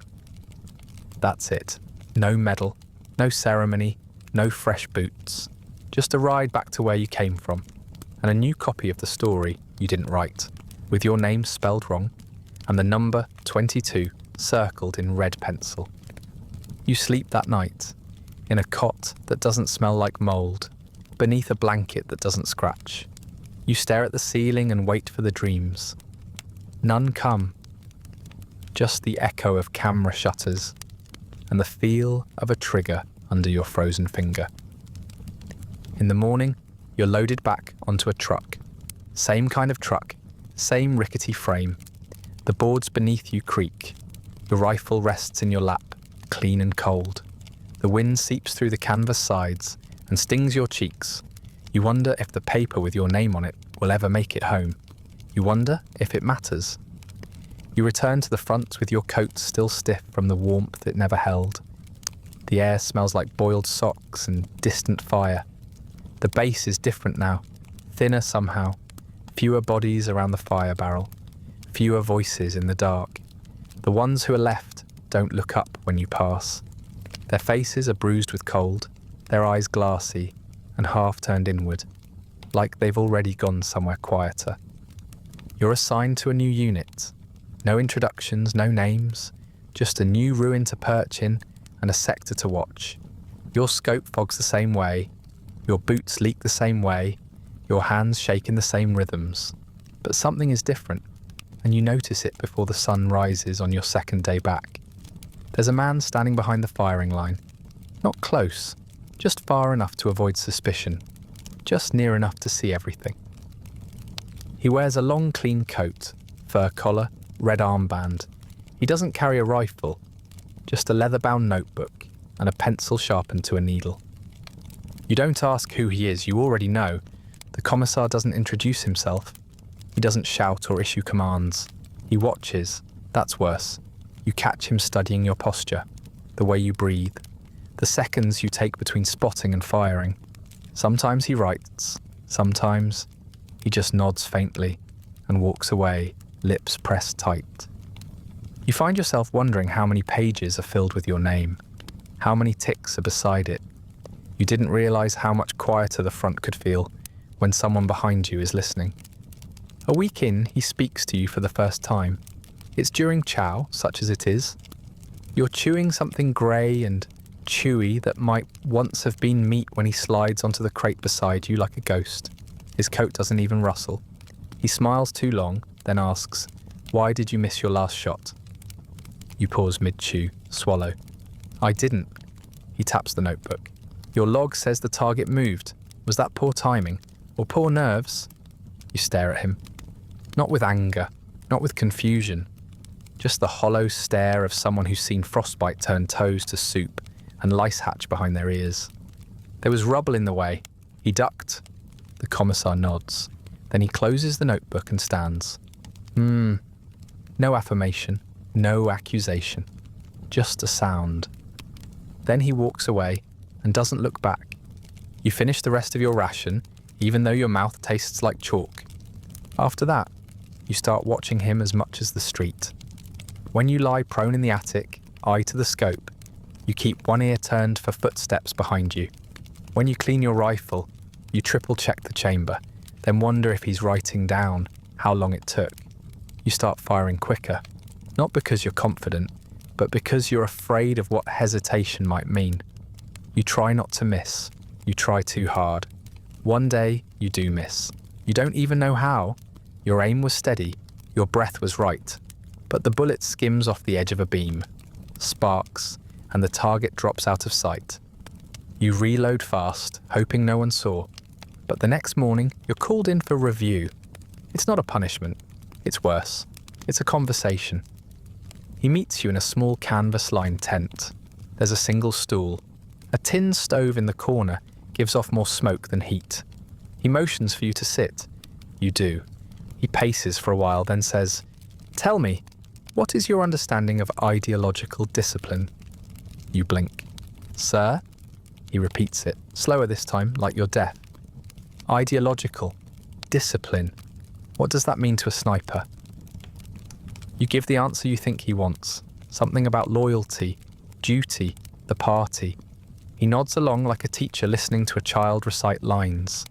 That's it. No medal, no ceremony, no fresh boots. Just a ride back to where you came from, and a new copy of the story you didn't write, with your name spelled wrong, and the number 22 circled in red pencil. You sleep that night, in a cot that doesn't smell like mould, beneath a blanket that doesn't scratch. You stare at the ceiling and wait for the dreams. None come. Just the echo of camera shutters and the feel of a trigger under your frozen finger. In the morning, you're loaded back onto a truck. Same kind of truck, same rickety frame. The boards beneath you creak. Your rifle rests in your lap, clean and cold. The wind seeps through the canvas sides and stings your cheeks. You wonder if the paper with your name on it will ever make it home. You wonder if it matters. You return to the front with your coat still stiff from the warmth it never held. The air smells like boiled socks and distant fire. The base is different now, thinner somehow. Fewer bodies around the fire barrel. Fewer voices in the dark. The ones who are left don't look up when you pass. Their faces are bruised with cold, their eyes glassy and half turned inward, like they've already gone somewhere quieter. You're assigned to a new unit. No introductions, no names, just a new ruin to perch in and a sector to watch. Your scope fogs the same way, your boots leak the same way, your hands shake in the same rhythms. But something is different, and you notice it before the sun rises on your second day back. There's a man standing behind the firing line. Not close, just far enough to avoid suspicion, just near enough to see everything. He wears a long clean coat, fur collar, red armband. He doesn't carry a rifle, just a leather-bound notebook and a pencil sharpened to a needle. You don't ask who he is, you already know. The commissar doesn't introduce himself. He doesn't shout or issue commands. He watches. That's worse. You catch him studying your posture, the way you breathe, the seconds you take between spotting and firing. Sometimes he writes, sometimes he just nods faintly and walks away, lips pressed tight. You find yourself wondering how many pages are filled with your name, how many ticks are beside it. You didn't realize how much quieter the front could feel when someone behind you is listening. A week in, he speaks to you for the first time. It's during chow, such as it is. You're chewing something grey and chewy that might once have been meat when he slides onto the crate beside you like a ghost. His coat doesn't even rustle. He smiles too long, then asks, "Why did you miss your last shot?" You pause mid-chew, swallow. "I didn't." He taps the notebook. "Your log says the target moved. Was that poor timing? Or poor nerves?" You stare at him. Not with anger, not with confusion. Just the hollow stare of someone who's seen frostbite turn toes to soup and lice hatch behind their ears. There was rubble in the way. He ducked. The commissar nods. Then he closes the notebook and stands. No affirmation, no accusation. Just a sound. Then he walks away and doesn't look back. You finish the rest of your ration, even though your mouth tastes like chalk. After that, you start watching him as much as the street. When you lie prone in the attic, eye to the scope, you keep one ear turned for footsteps behind you. When you clean your rifle, you triple check the chamber, then wonder if he's writing down how long it took. You start firing quicker, not because you're confident, but because you're afraid of what hesitation might mean. You try not to miss. You try too hard. One day, you do miss. You don't even know how. Your aim was steady. Your breath was right. But the bullet skims off the edge of a beam, sparks, and the target drops out of sight. You reload fast, hoping no one saw. But the next morning, you're called in for review. It's not a punishment. It's worse. It's a conversation. He meets you in a small canvas-lined tent. There's a single stool. A tin stove in the corner gives off more smoke than heat. He motions for you to sit. You do. He paces for a while, then says, "Tell me, what is your understanding of ideological discipline?" You blink. "Sir?" He repeats it, slower this time, like you're deaf. Ideological. Discipline. What does that mean to a sniper? You give the answer you think he wants. Something about loyalty, duty, the party. He nods along like a teacher listening to a child recite lines.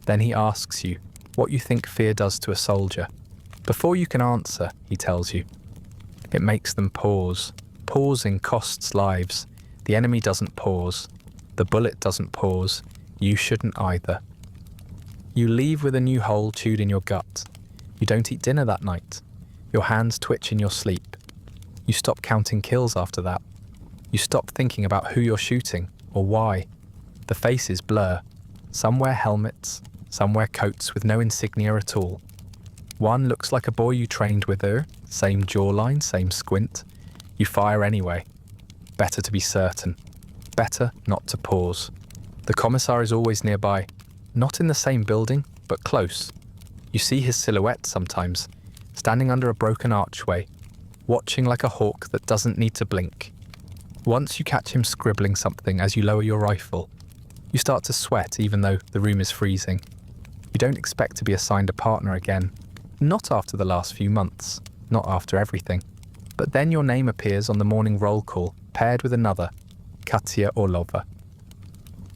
Then he asks you what you think fear does to a soldier. Before you can answer, he tells you. It makes them pause. Pausing costs lives. The enemy doesn't pause. The bullet doesn't pause. You shouldn't either. You leave with a new hole chewed in your gut. You don't eat dinner that night. Your hands twitch in your sleep. You stop counting kills after that. You stop thinking about who you're shooting or why. The faces blur. Some wear helmets, some wear coats with no insignia at all. One looks like a boy you trained with her, same jawline, same squint. You fire anyway. Better to be certain. Better not to pause. The commissar is always nearby. Not in the same building, but close. You see his silhouette sometimes, standing under a broken archway, watching like a hawk that doesn't need to blink. Once you catch him scribbling something as you lower your rifle. You start to sweat even though the room is freezing. You don't expect to be assigned a partner again. Not after the last few months. Not after everything. But then your name appears on the morning roll call, paired with another, Katia Orlova.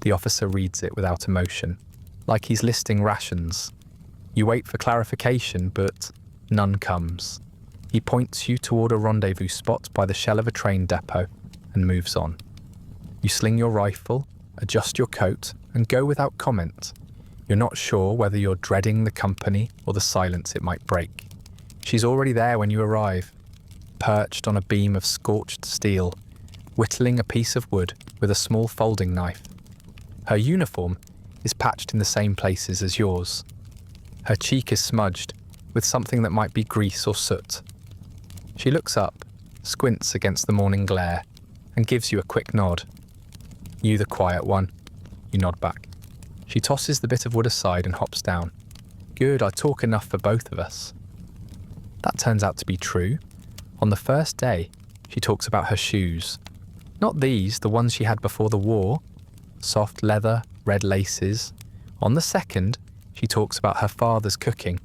The officer reads it without emotion, like he's listing rations. You wait for clarification, but none comes. He points you toward a rendezvous spot by the shell of a train depot and moves on. You sling your rifle, adjust your coat, and go without comment. You're not sure whether you're dreading the company or the silence it might break. She's already there when you arrive, perched on a beam of scorched steel, whittling a piece of wood with a small folding knife. Her uniform is patched in the same places as yours. Her cheek is smudged with something that might be grease or soot. She looks up, squints against the morning glare, and gives you a quick nod. You the quiet one. You nod back. She tosses the bit of wood aside and hops down. Good, I talk enough for both of us. That turns out to be true. On the first day, she talks about her shoes. Not these, the ones she had before the war. Soft leather, red laces. On the second, she talks about her father's cooking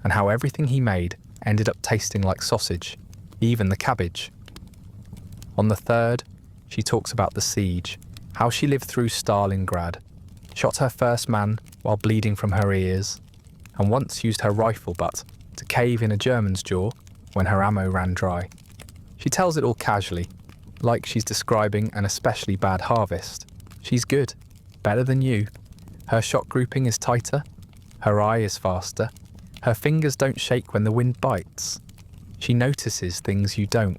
and how everything he made ended up tasting like sausage, even the cabbage. On the third, she talks about the siege, how she lived through Stalingrad, shot her first man while bleeding from her ears, and once used her rifle butt to cave in a German's jaw when her ammo ran dry. She tells it all casually, like she's describing an especially bad harvest. She's good, better than you. Her shot grouping is tighter, her eye is faster, her fingers don't shake when the wind bites. She notices things you don't.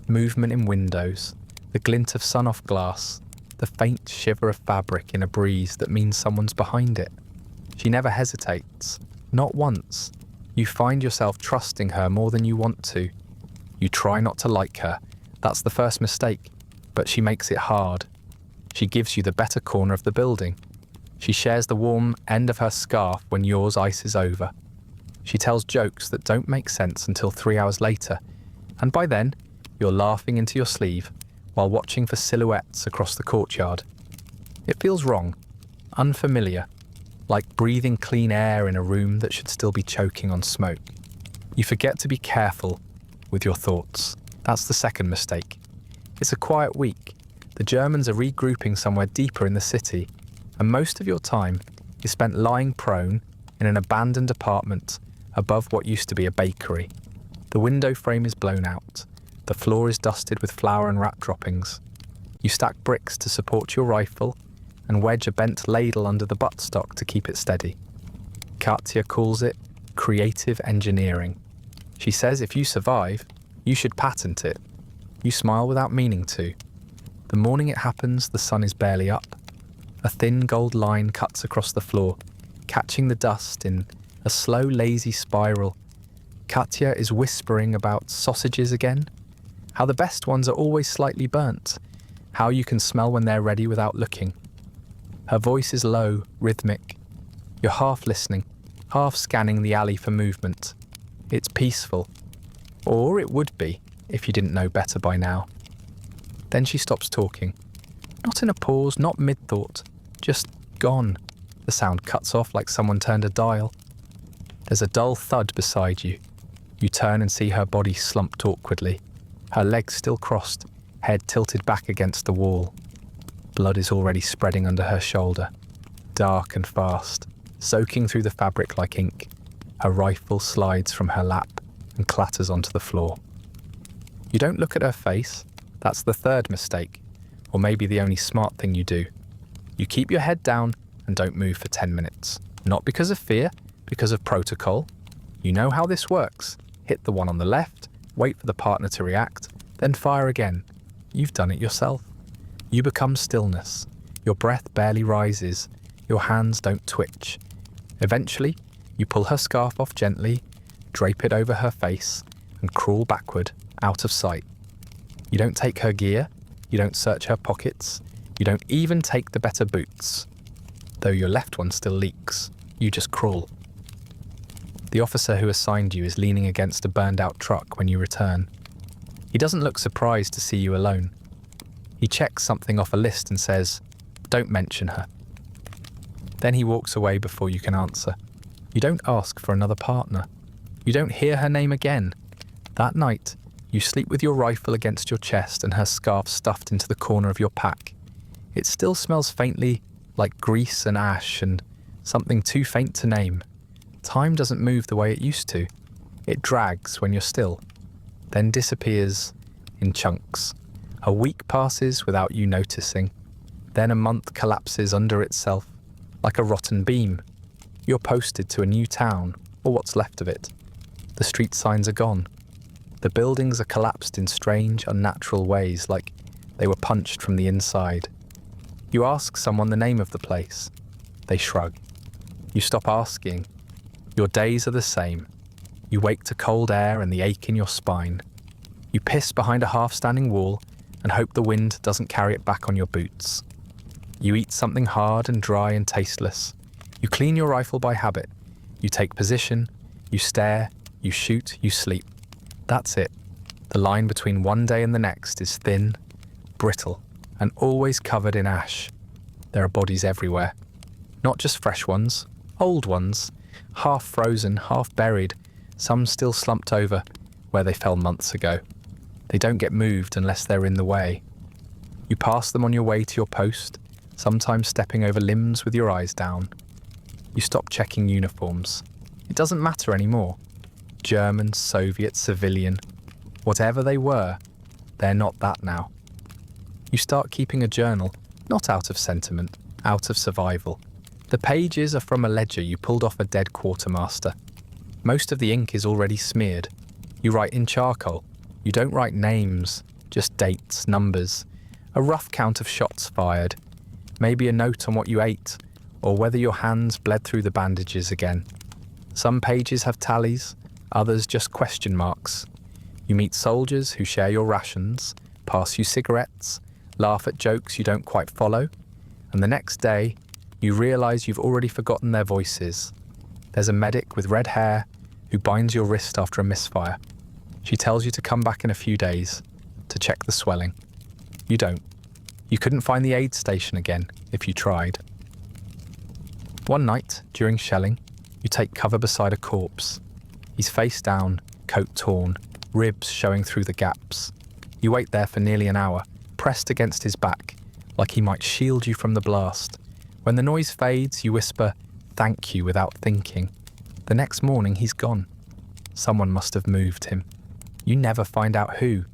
Movement in windows, the glint of sun off glass, the faint shiver of fabric in a breeze that means someone's behind it. She never hesitates, not once. You find yourself trusting her more than you want to. You try not to like her. That's the first mistake, but she makes it hard. She gives you the better corner of the building. She shares the warm end of her scarf when yours ices over. She tells jokes that don't make sense until 3 hours later, and by then, you're laughing into your sleeve while watching for silhouettes across the courtyard. It feels wrong, unfamiliar, like breathing clean air in a room that should still be choking on smoke. You forget to be careful with your thoughts. That's the second mistake. It's a quiet week. The Germans are regrouping somewhere deeper in the city, and most of your time is spent lying prone in an abandoned apartment above what used to be a bakery. The window frame is blown out. The floor is dusted with flour and rat droppings. You stack bricks to support your rifle and wedge a bent ladle under the buttstock to keep it steady. Katya calls it creative engineering. She says if you survive, you should patent it. You smile without meaning to. The morning it happens, the sun is barely up. A thin gold line cuts across the floor, catching the dust in a slow, lazy spiral. Katya is whispering about sausages again, how the best ones are always slightly burnt, how you can smell when they're ready without looking. Her voice is low, rhythmic. You're half listening, half scanning the alley for movement. It's peaceful. Or it would be, if you didn't know better by now. Then she stops talking. Not in a pause, not mid-thought, just gone. The sound cuts off like someone turned a dial. There's a dull thud beside you. You turn and see her body slumped awkwardly, her legs still crossed, head tilted back against the wall. Blood is already spreading under her shoulder, dark and fast, soaking through the fabric like ink. Her rifle slides from her lap and clatters onto the floor. You don't look at her face. That's the third mistake, or maybe the only smart thing you do. You keep your head down and don't move for 10 minutes. Not because of fear, because of protocol. You know how this works. Hit the one on the left, wait for the partner to react, then fire again. You've done it yourself. You become stillness. Your breath barely rises. Your hands don't twitch. Eventually, you pull her scarf off gently, drape it over her face, and crawl backward, out of sight. You don't take her gear. You don't search her pockets. You don't even take the better boots. Though your left one still leaks. You just crawl. The officer who assigned you is leaning against a burned-out truck when you return. He doesn't look surprised to see you alone. He checks something off a list and says, "Don't mention her." Then he walks away before you can answer. You don't ask for another partner. You don't hear her name again. That night, you sleep with your rifle against your chest and her scarf stuffed into the corner of your pack. It still smells faintly like grease and ash and something too faint to name. Time doesn't move the way it used to. It drags when you're still, then disappears in chunks. A week passes without you noticing. Then a month collapses under itself, like a rotten beam. You're posted to a new town, or what's left of it. The street signs are gone. The buildings are collapsed in strange, unnatural ways, like they were punched from the inside. You ask someone the name of the place. They shrug. You stop asking. Your days are the same. You wake to cold air and the ache in your spine. You piss behind a half-standing wall and hope the wind doesn't carry it back on your boots. You eat something hard and dry and tasteless. You clean your rifle by habit. You take position. You stare. You shoot. You sleep. That's it. The line between one day and the next is thin, brittle, and always covered in ash. There are bodies everywhere. Not just fresh ones, old ones, half frozen, half buried, some still slumped over where they fell months ago. They don't get moved unless they're in the way. You pass them on your way to your post, sometimes stepping over limbs with your eyes down. You stop checking uniforms. It doesn't matter anymore. German, Soviet, civilian, whatever they were, they're not that now. You start keeping a journal, not out of sentiment, out of survival. The pages are from a ledger you pulled off a dead quartermaster. Most of the ink is already smeared. You write in charcoal. You don't write names, just dates, numbers, a rough count of shots fired, maybe a note on what you ate, or whether your hands bled through the bandages again. Some pages have tallies, others just question marks. You meet soldiers who share your rations, pass you cigarettes, laugh at jokes you don't quite follow, and the next day, you realise you've already forgotten their voices. There's a medic with red hair who binds your wrist after a misfire. She tells you to come back in a few days to check the swelling. You don't. You couldn't find the aid station again if you tried. One night, during shelling, you take cover beside a corpse. He's face down, coat torn, ribs showing through the gaps. You wait there for nearly an hour, pressed against his back, like he might shield you from the blast. When the noise fades, you whisper, "Thank you," without thinking. The next morning, he's gone. Someone must have moved him. You never find out who.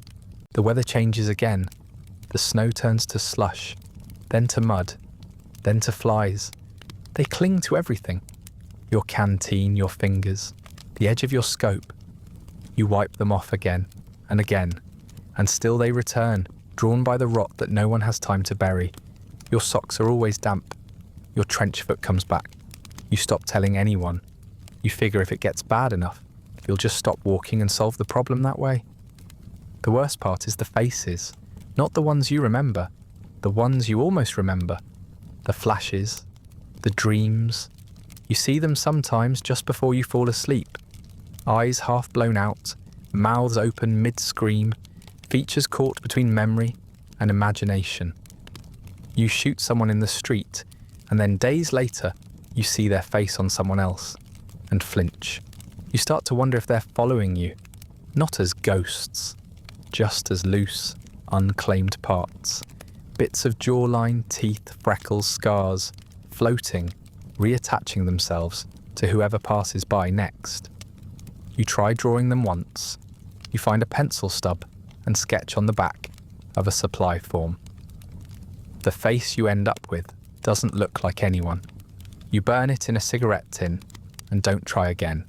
The weather changes again. The snow turns to slush, then to mud, then to flies. They cling to everything. Your canteen, your fingers, the edge of your scope. You wipe them off again, and still they return, drawn by the rot that no one has time to bury. Your socks are always damp. Your trench foot comes back. You stop telling anyone. You figure if it gets bad enough, you'll just stop walking and solve the problem that way. The worst part is the faces, not the ones you remember, the ones you almost remember. The flashes, the dreams. You see them sometimes just before you fall asleep. Eyes half blown out, mouths open mid-scream, features caught between memory and imagination. You shoot someone in the street, and then days later, you see their face on someone else, and flinch. You start to wonder if they're following you, not as ghosts, just as loose, unclaimed parts. Bits of jawline, teeth, freckles, scars, floating, reattaching themselves to whoever passes by next. You try drawing them once. You find a pencil stub and sketch on the back of a supply form. The face you end up with doesn't look like anyone. You burn it in a cigarette tin and don't try again.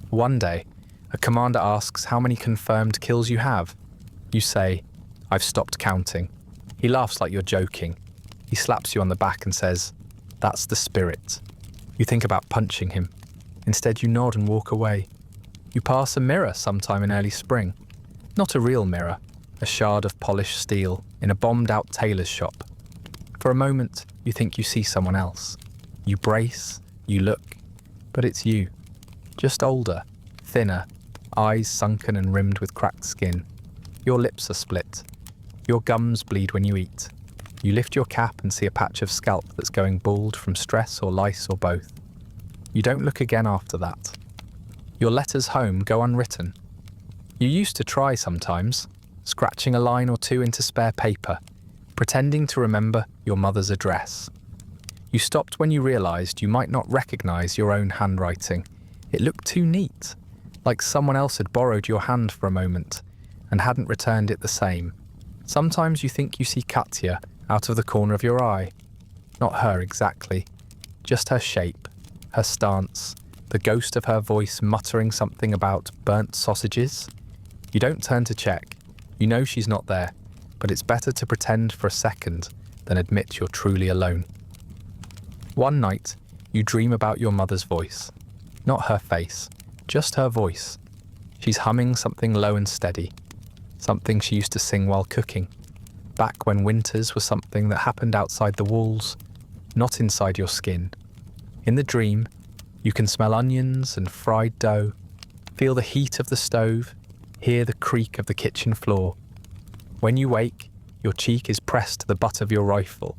One day, a commander asks how many confirmed kills you have. You say, "I've stopped counting." He laughs like you're joking. He slaps you on the back and says, "That's the spirit." You think about punching him. Instead, you nod and walk away. You pass a mirror sometime in early spring. Not a real mirror, a shard of polished steel in a bombed-out tailor's shop. For a moment, you think you see someone else. You brace, you look, but it's you. Just older, thinner, eyes sunken and rimmed with cracked skin. Your lips are split. Your gums bleed when you eat. You lift your cap and see a patch of scalp that's going bald from stress or lice or both. You don't look again after that. Your letters home go unwritten. You used to try sometimes, scratching a line or two into spare paper, pretending to remember your mother's address. You stopped when you realised you might not recognise your own handwriting. It looked too neat, like someone else had borrowed your hand for a moment and hadn't returned it the same. Sometimes you think you see Katya out of the corner of your eye. Not her exactly, just her shape, her stance, the ghost of her voice muttering something about burnt sausages. You don't turn to check. You know she's not there, but it's better to pretend for a second than admit you're truly alone. One night, you dream about your mother's voice. Not her face, just her voice. She's humming something low and steady, something she used to sing while cooking, back when winters were something that happened outside the walls, not inside your skin. In the dream, you can smell onions and fried dough, feel the heat of the stove, hear the creak of the kitchen floor. When you wake, your cheek is pressed to the butt of your rifle,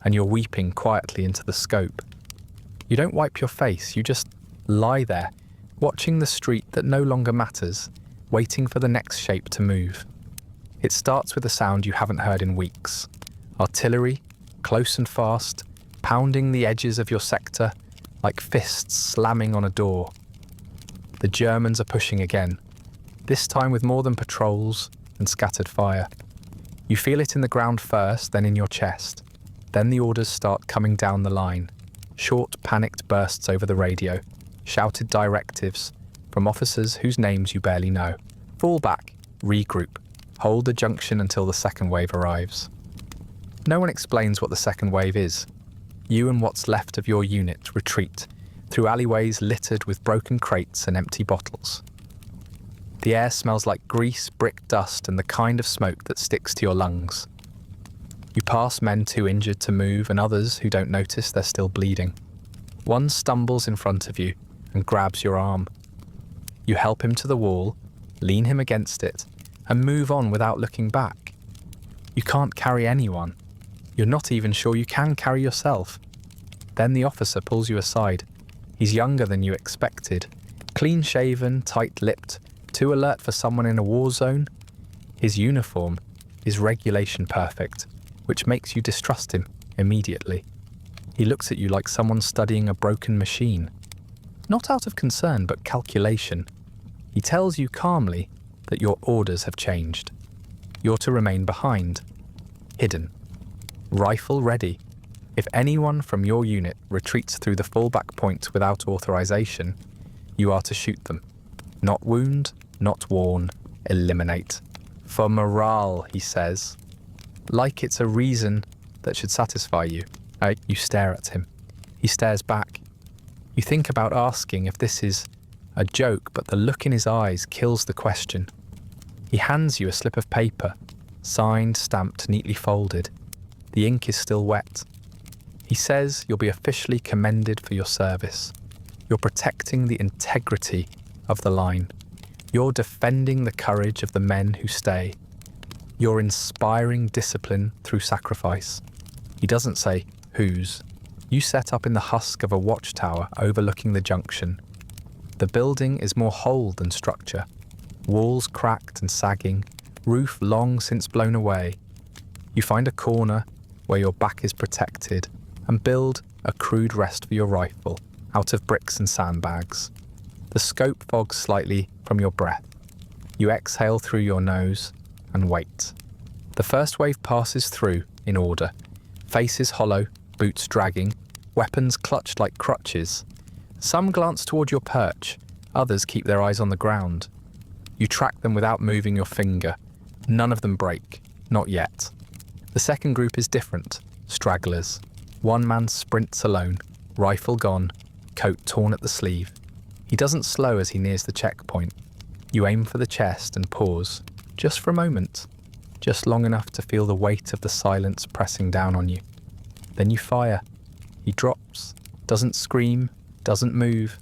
and you're weeping quietly into the scope. You don't wipe your face, you just lie there, watching the street that no longer matters, waiting for the next shape to move. It starts with a sound you haven't heard in weeks. Artillery, close and fast, pounding the edges of your sector like fists slamming on a door. The Germans are pushing again, this time with more than patrols and scattered fire. You feel it in the ground first, then in your chest. Then the orders start coming down the line. Short, panicked bursts over the radio. Shouted directives from officers whose names you barely know. Fall back, regroup, hold the junction until the second wave arrives. No one explains what the second wave is. You and what's left of your unit retreat through alleyways littered with broken crates and empty bottles. The air smells like grease, brick dust, and the kind of smoke that sticks to your lungs. You pass men too injured to move and others who don't notice they're still bleeding. One stumbles in front of you and grabs your arm. You help him to the wall, lean him against it, and move on without looking back. You can't carry anyone. You're not even sure you can carry yourself. Then the officer pulls you aside. He's younger than you expected, clean-shaven, tight-lipped, too alert for someone in a war zone. His uniform is regulation perfect, which makes you distrust him immediately. He looks at you like someone studying a broken machine. Not out of concern, but calculation. He tells you calmly that your orders have changed. You're to remain behind, hidden, rifle ready. If anyone from your unit retreats through the fallback point without authorization, you are to shoot them. Not wound, not warn, eliminate. For morale, he says. Like it's a reason that should satisfy you. You stare at him. He stares back. You think about asking if this is A joke, but the look in his eyes kills the question. He hands you a slip of paper, signed, stamped, neatly folded. The ink is still wet. He says you'll be officially commended for your service. You're protecting the integrity of the line. You're defending the courage of the men who stay. You're inspiring discipline through sacrifice. He doesn't say whose. You set up in the husk of a watchtower overlooking the junction. The building is more whole than structure. Walls cracked and sagging, roof long since blown away. You find a corner where your back is protected and build a crude rest for your rifle out of bricks and sandbags. The scope fogs slightly from your breath. You exhale through your nose and wait. The first wave passes through in order. Faces hollow, boots dragging, weapons clutched like crutches. Some glance toward your perch, others keep their eyes on the ground. You track them without moving your finger. None of them break, not yet. The second group is different, stragglers. One man sprints alone, rifle gone, coat torn at the sleeve. He doesn't slow as he nears the checkpoint. You aim for the chest and pause, just for a moment, just long enough to feel the weight of the silence pressing down on you. Then you fire. He drops, doesn't scream, doesn't move.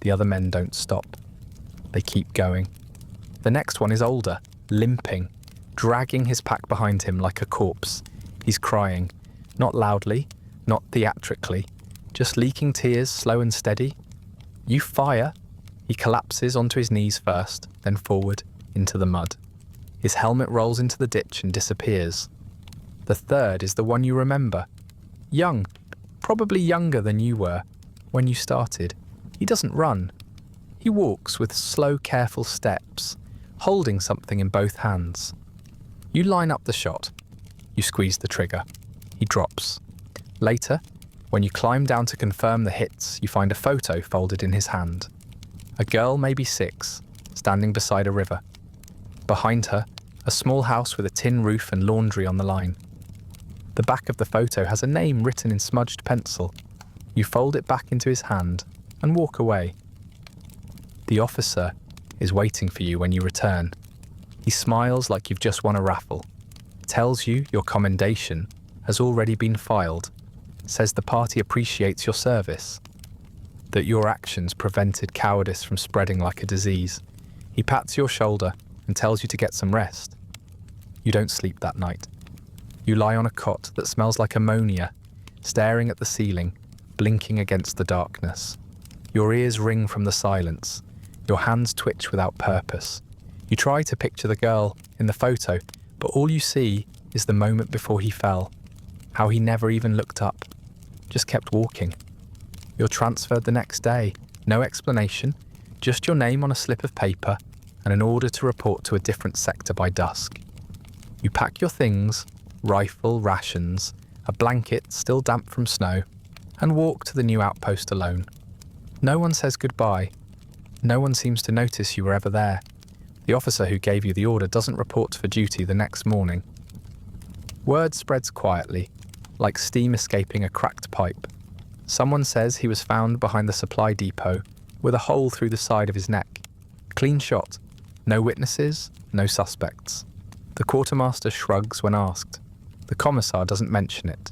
The other men don't stop. They keep going. The next one is older, limping, dragging his pack behind him like a corpse. He's crying, not loudly, not theatrically, just leaking tears, slow and steady. You fire. He collapses onto his knees first, then forward, into the mud. His helmet rolls into the ditch and disappears. The third is the one you remember. Young, probably younger than you were when you started. He doesn't run. He walks with slow, careful steps, holding something in both hands. You line up the shot. You squeeze the trigger. He drops. Later, when you climb down to confirm the hits, you find a photo folded in his hand. A girl, maybe 6, standing beside a river. Behind her, a small house with a tin roof and laundry on the line. The back of the photo has a name written in smudged pencil. You fold it back into his hand and walk away. The officer is waiting for you when you return. He smiles like you've just won a raffle, tells you your commendation has already been filed, says the party appreciates your service, that your actions prevented cowardice from spreading like a disease. He pats your shoulder and tells you to get some rest. You don't sleep that night. You lie on a cot that smells like ammonia, staring at the ceiling, blinking against the darkness. Your ears ring from the silence. Your hands twitch without purpose. You try to picture the girl in the photo, but all you see is the moment before he fell, how he never even looked up, just kept walking. You're transferred the next day, no explanation, just your name on a slip of paper and an order to report to a different sector by dusk. You pack your things, rifle, rations, a blanket still damp from snow, and walk to the new outpost alone. No one says goodbye. No one seems to notice you were ever there. The officer who gave you the order doesn't report for duty the next morning. Word spreads quietly, like steam escaping a cracked pipe. Someone says he was found behind the supply depot with a hole through the side of his neck. Clean shot. No witnesses, no suspects. The quartermaster shrugs when asked. The commissar doesn't mention it.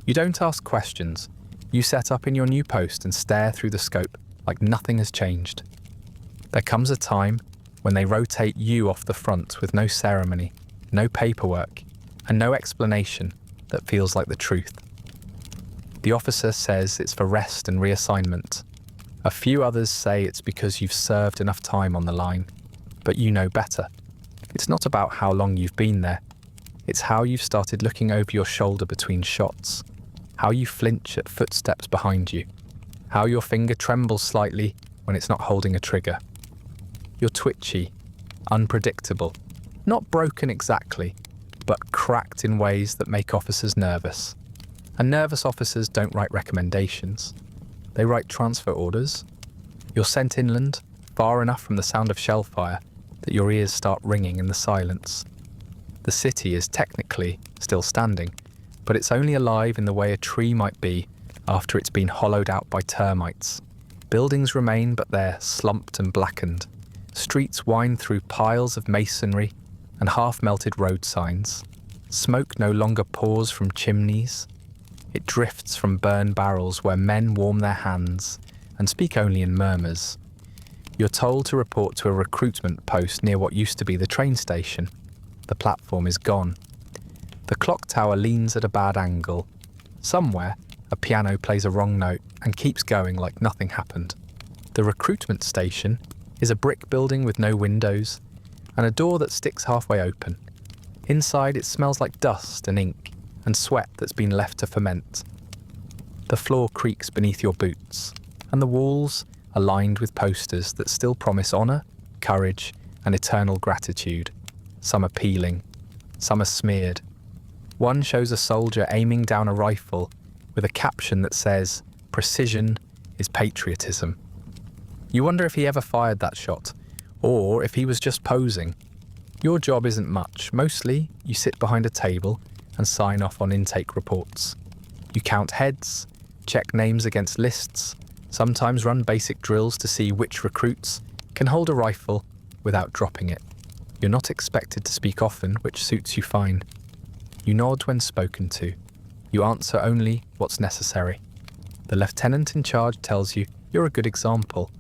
You don't ask questions. You set up in your new post and stare through the scope like nothing has changed. There comes a time when they rotate you off the front with no ceremony, no paperwork, and no explanation that feels like the truth. The officer says it's for rest and reassignment. A few others say it's because you've served enough time on the line, but you know better. It's not about how long you've been there. It's how you've started looking over your shoulder between shots, how you flinch at footsteps behind you, how your finger trembles slightly when it's not holding a trigger. You're twitchy, unpredictable, not broken exactly, but cracked in ways that make officers nervous. And nervous officers don't write recommendations. They write transfer orders. You're sent inland, far enough from the sound of shell fire that your ears start ringing in the silence. The city is technically still standing, but it's only alive in the way a tree might be after it's been hollowed out by termites. Buildings remain, but they're slumped and blackened. Streets wind through piles of masonry and half-melted road signs. Smoke no longer pours from chimneys. It drifts from burned barrels where men warm their hands and speak only in murmurs. You're told to report to a recruitment post near what used to be the train station. The platform is gone. The clock tower leans at a bad angle. Somewhere, a piano plays a wrong note and keeps going like nothing happened. The recruitment station is a brick building with no windows and a door that sticks halfway open. Inside, it smells like dust and ink and sweat that's been left to ferment. The floor creaks beneath your boots, and the walls are lined with posters that still promise honour, courage, and eternal gratitude. Some are peeling, some are smeared. One shows a soldier aiming down a rifle with a caption that says, "Precision is patriotism." You wonder if he ever fired that shot, or if he was just posing. Your job isn't much. Mostly, you sit behind a table and sign off on intake reports. You count heads, check names against lists, sometimes run basic drills to see which recruits can hold a rifle without dropping it. You're not expected to speak often, which suits you fine. You nod when spoken to. You answer only what's necessary. The lieutenant in charge tells you you're a good example,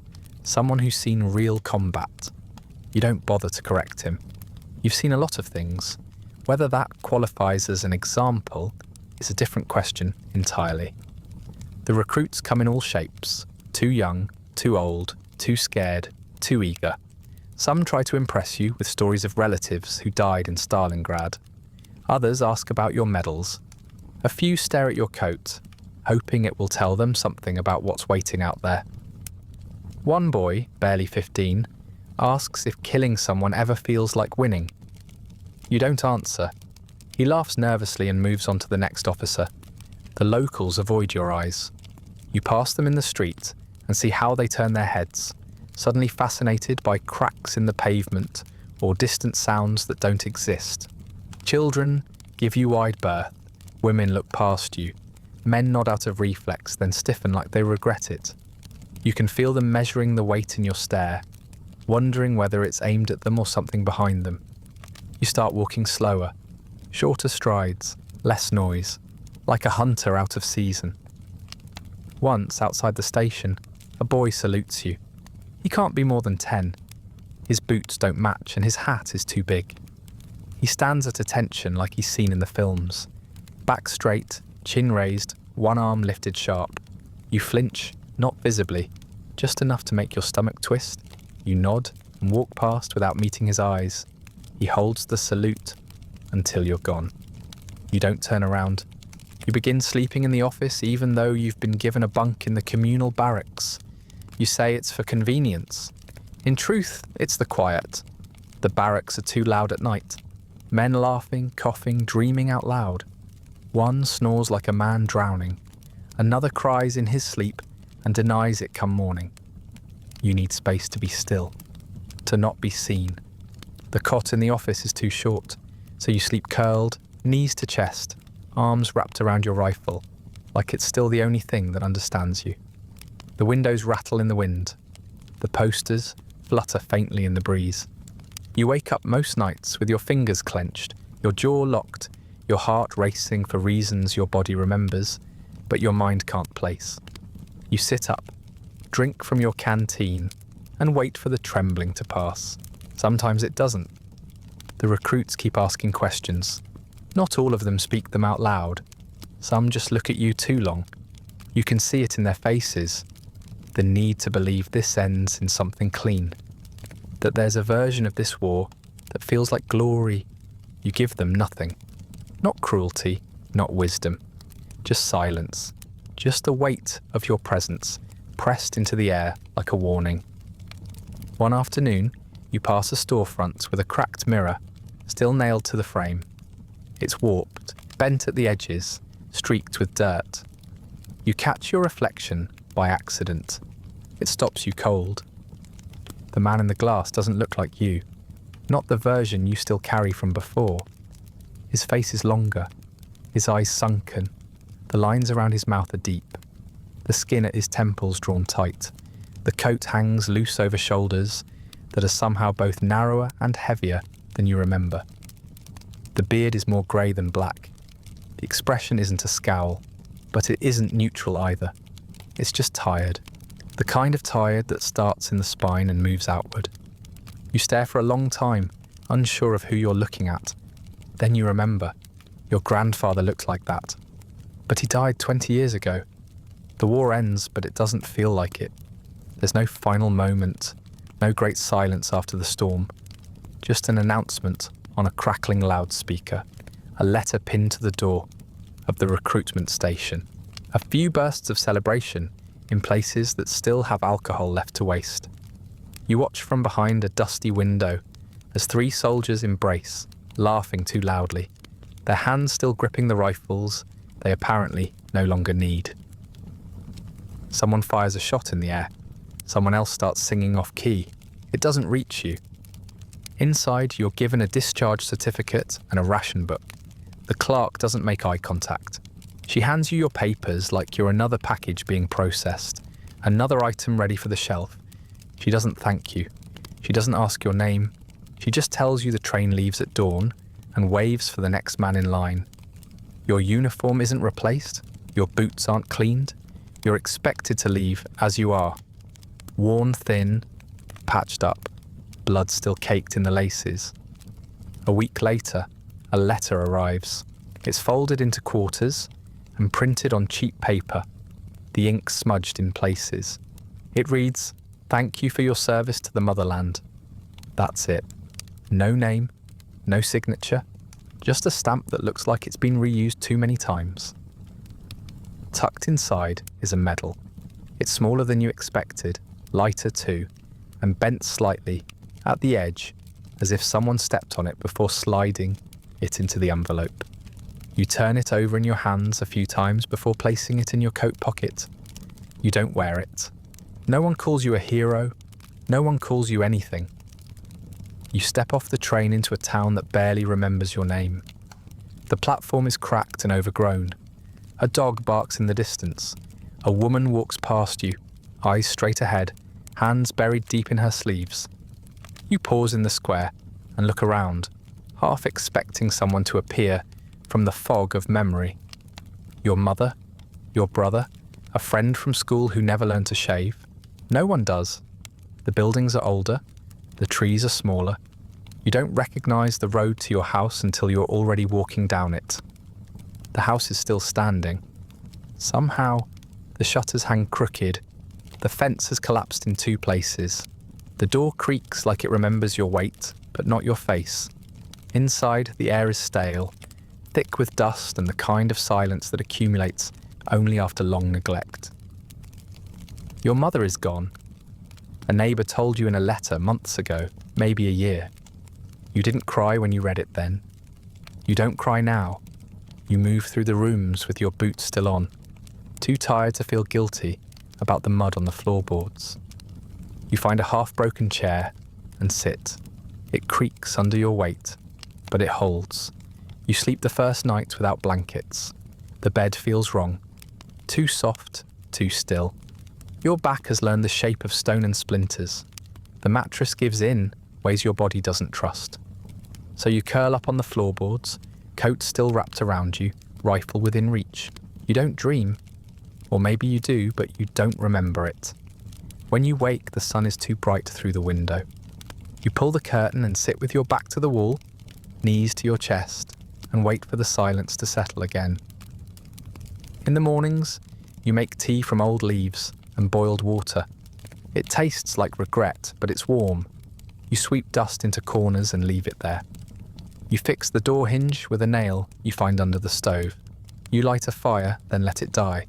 someone who's seen real combat. You don't bother to correct him. You've seen a lot of things. Whether that qualifies as an example is a different question entirely. The recruits come in all shapes, too young, too old, too scared, too eager. Some try to impress you with stories of relatives who died in Stalingrad. Others ask about your medals. A few stare at your coat, hoping it will tell them something about what's waiting out there. One boy, barely 15, asks if killing someone ever feels like winning. You don't answer. He laughs nervously and moves on to the next officer. The locals avoid your eyes. You pass them in the street and see how they turn their heads, suddenly fascinated by cracks in the pavement or distant sounds that don't exist. Children give you wide berth. Women look past you. Men nod out of reflex, then stiffen like they regret it. You can feel them measuring the weight in your stare, wondering whether it's aimed at them or something behind them. You start walking slower, shorter strides, less noise, like a hunter out of season. Once, outside the station, a boy salutes you. He can't be more than 10. His boots don't match and his hat is too big. He stands at attention like he's seen in the films. Back straight, chin raised, one arm lifted sharp. You flinch, not visibly, just enough to make your stomach twist. You nod and walk past without meeting his eyes. He holds the salute until you're gone. You don't turn around. You begin sleeping in the office even though you've been given a bunk in the communal barracks. You say it's for convenience. In truth, it's the quiet. The barracks are too loud at night. Men laughing, coughing, dreaming out loud. One snores like a man drowning. Another cries in his sleep and denies it come morning. You need space to be still, to not be seen. The cot in the office is too short, so you sleep curled, knees to chest, arms wrapped around your rifle, like it's still the only thing that understands you. The windows rattle in the wind. The posters flutter faintly in the breeze. You wake up most nights with your fingers clenched, your jaw locked, your heart racing for reasons your body remembers, but your mind can't place. You sit up, drink from your canteen, and wait for the trembling to pass. Sometimes it doesn't. The recruits keep asking questions. Not all of them speak them out loud. Some just look at you too long. You can see it in their faces. The need to believe this ends in something clean. That there's a version of this war that feels like glory. You give them nothing. Not cruelty, not wisdom. Just silence. Just the weight of your presence, pressed into the air like a warning. One afternoon, you pass a storefront with a cracked mirror, still nailed to the frame. It's warped, bent at the edges, streaked with dirt. You catch your reflection by accident. It stops you cold. The man in the glass doesn't look like you, not the version you still carry from before. His face is longer, his eyes sunken. The lines around his mouth are deep. The skin at his temples drawn tight. The coat hangs loose over shoulders that are somehow both narrower and heavier than you remember. The beard is more grey than black. The expression isn't a scowl, but it isn't neutral either. It's just tired. The kind of tired that starts in the spine and moves outward. You stare for a long time, unsure of who you're looking at. Then you remember. Your grandfather looked like that. But he died 20 years ago. The war ends, but it doesn't feel like it. There's no final moment, no great silence after the storm. Just an announcement on a crackling loudspeaker, a letter pinned to the door of the recruitment station. A few bursts of celebration in places that still have alcohol left to waste. You watch from behind a dusty window as 3 soldiers embrace, laughing too loudly, their hands still gripping the rifles they apparently no longer need. Someone fires a shot in the air. Someone else starts singing off key. It doesn't reach you. Inside, you're given a discharge certificate and a ration book. The clerk doesn't make eye contact. She hands you your papers like you're another package being processed, another item ready for the shelf. She doesn't thank you. She doesn't ask your name. She just tells you the train leaves at dawn and waves for the next man in line. Your uniform isn't replaced. Your boots aren't cleaned. You're expected to leave as you are. Worn thin, patched up, blood still caked in the laces. A week later, a letter arrives. It's folded into quarters and printed on cheap paper, the ink smudged in places. It reads, "Thank you for your service to the motherland." That's it. No name, no signature, just a stamp that looks like it's been reused too many times. Tucked inside is a medal. It's smaller than you expected, lighter too, and bent slightly at the edge as if someone stepped on it before sliding it into the envelope. You turn it over in your hands a few times before placing it in your coat pocket. You don't wear it. No one calls you a hero. No one calls you anything. You step off the train into a town that barely remembers your name. The platform is cracked and overgrown. A dog barks in the distance. A woman walks past you, eyes straight ahead, hands buried deep in her sleeves. You pause in the square and look around, half expecting someone to appear from the fog of memory. Your mother, your brother, a friend from school who never learned to shave. No one does. The buildings are older, the trees are smaller. You don't recognize the road to your house until you're already walking down it. The house is still standing. Somehow, the shutters hang crooked. The fence has collapsed in 2 places. The door creaks like it remembers your weight, but not your face. Inside, the air is stale, thick with dust and the kind of silence that accumulates only after long neglect. Your mother is gone. A neighbour told you in a letter months ago, maybe a year. You didn't cry when you read it then. You don't cry now. You move through the rooms with your boots still on, too tired to feel guilty about the mud on the floorboards. You find a half-broken chair and sit. It creaks under your weight, but it holds. You sleep the first night without blankets. The bed feels wrong. Too soft, too still. Your back has learned the shape of stone and splinters. The mattress gives in ways your body doesn't trust. So you curl up on the floorboards, coat still wrapped around you, rifle within reach. You don't dream. Or maybe you do, but you don't remember it. When you wake, the sun is too bright through the window. You pull the curtain and sit with your back to the wall, knees to your chest, and wait for the silence to settle again. In the mornings, you make tea from old leaves and boiled water. It tastes like regret, but it's warm. You sweep dust into corners and leave it there. You fix the door hinge with a nail you find under the stove. You light a fire, then let it die.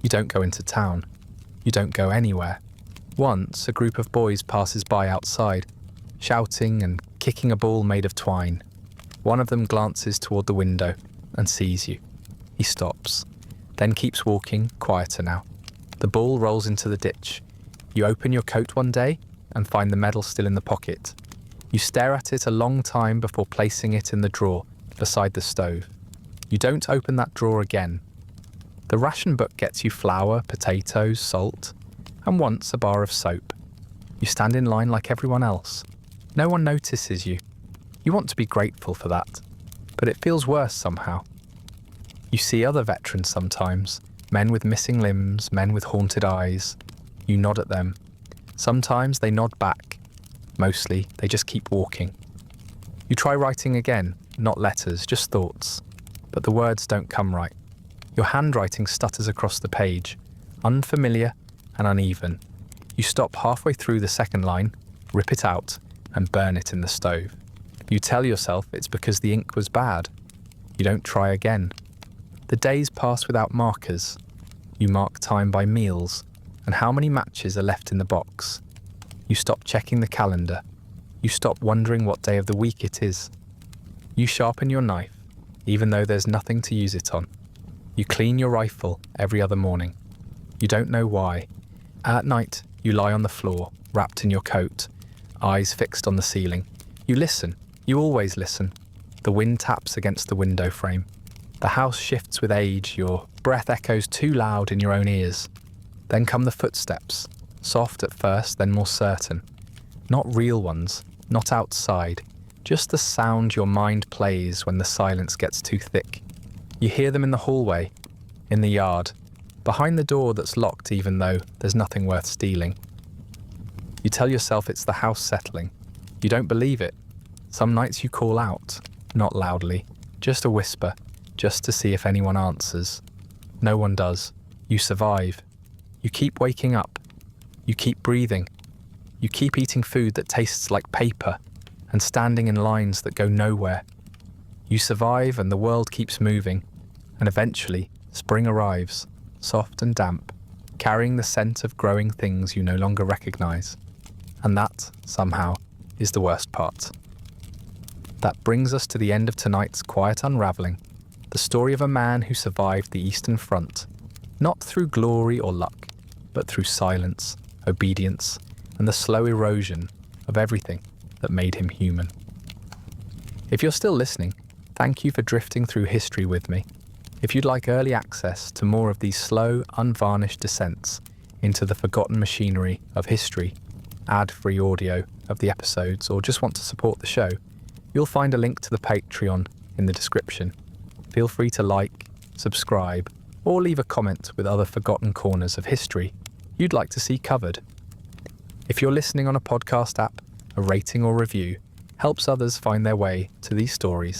You don't go into town. You don't go anywhere. Once, a group of boys passes by outside, shouting and kicking a ball made of twine. One of them glances toward the window and sees you. He stops, then keeps walking, quieter now. The ball rolls into the ditch. You open your coat one day and find the medal still in the pocket. You stare at it a long time before placing it in the drawer beside the stove. You don't open that drawer again. The ration book gets you flour, potatoes, salt, and once a bar of soap. You stand in line like everyone else. No one notices you. You want to be grateful for that, but it feels worse somehow. You see other veterans sometimes, men with missing limbs, men with haunted eyes. You nod at them. Sometimes they nod back. Mostly, they just keep walking. You try writing again, not letters, just thoughts. But the words don't come right. Your handwriting stutters across the page, unfamiliar and uneven. You stop halfway through the second line, rip it out, and burn it in the stove. You tell yourself it's because the ink was bad. You don't try again. The days pass without markers. You mark time by meals and how many matches are left in the box. You stop checking the calendar. You stop wondering what day of the week it is. You sharpen your knife, even though there's nothing to use it on. You clean your rifle every other morning. You don't know why. At night, you lie on the floor, wrapped in your coat, eyes fixed on the ceiling. You listen. You always listen. The wind taps against the window frame. The house shifts with age. Your breath echoes too loud in your own ears. Then come the footsteps, soft at first, then more certain. Not real ones, not outside, just the sound your mind plays when the silence gets too thick. You hear them in the hallway, in the yard, behind the door that's locked even though there's nothing worth stealing. You tell yourself it's the house settling. You don't believe it. Some nights you call out, not loudly, just a whisper, just to see if anyone answers. No one does. You survive. You keep waking up. You keep breathing. You keep eating food that tastes like paper and standing in lines that go nowhere. You survive and the world keeps moving, and eventually spring arrives, soft and damp, carrying the scent of growing things you no longer recognize. And that, somehow, is the worst part. That brings us to the end of tonight's quiet unraveling, the story of a man who survived the Eastern Front, not through glory or luck, but through silence, obedience, and the slow erosion of everything that made him human. If you're still listening, thank you for drifting through history with me. If you'd like early access to more of these slow, unvarnished descents into the forgotten machinery of history, ad-free audio of the episodes, or just want to support the show, you'll find a link to the Patreon in the description. Feel free to like, subscribe, or leave a comment with other forgotten corners of history you'd like to see covered. If you're listening on a podcast app, a rating or review helps others find their way to these stories.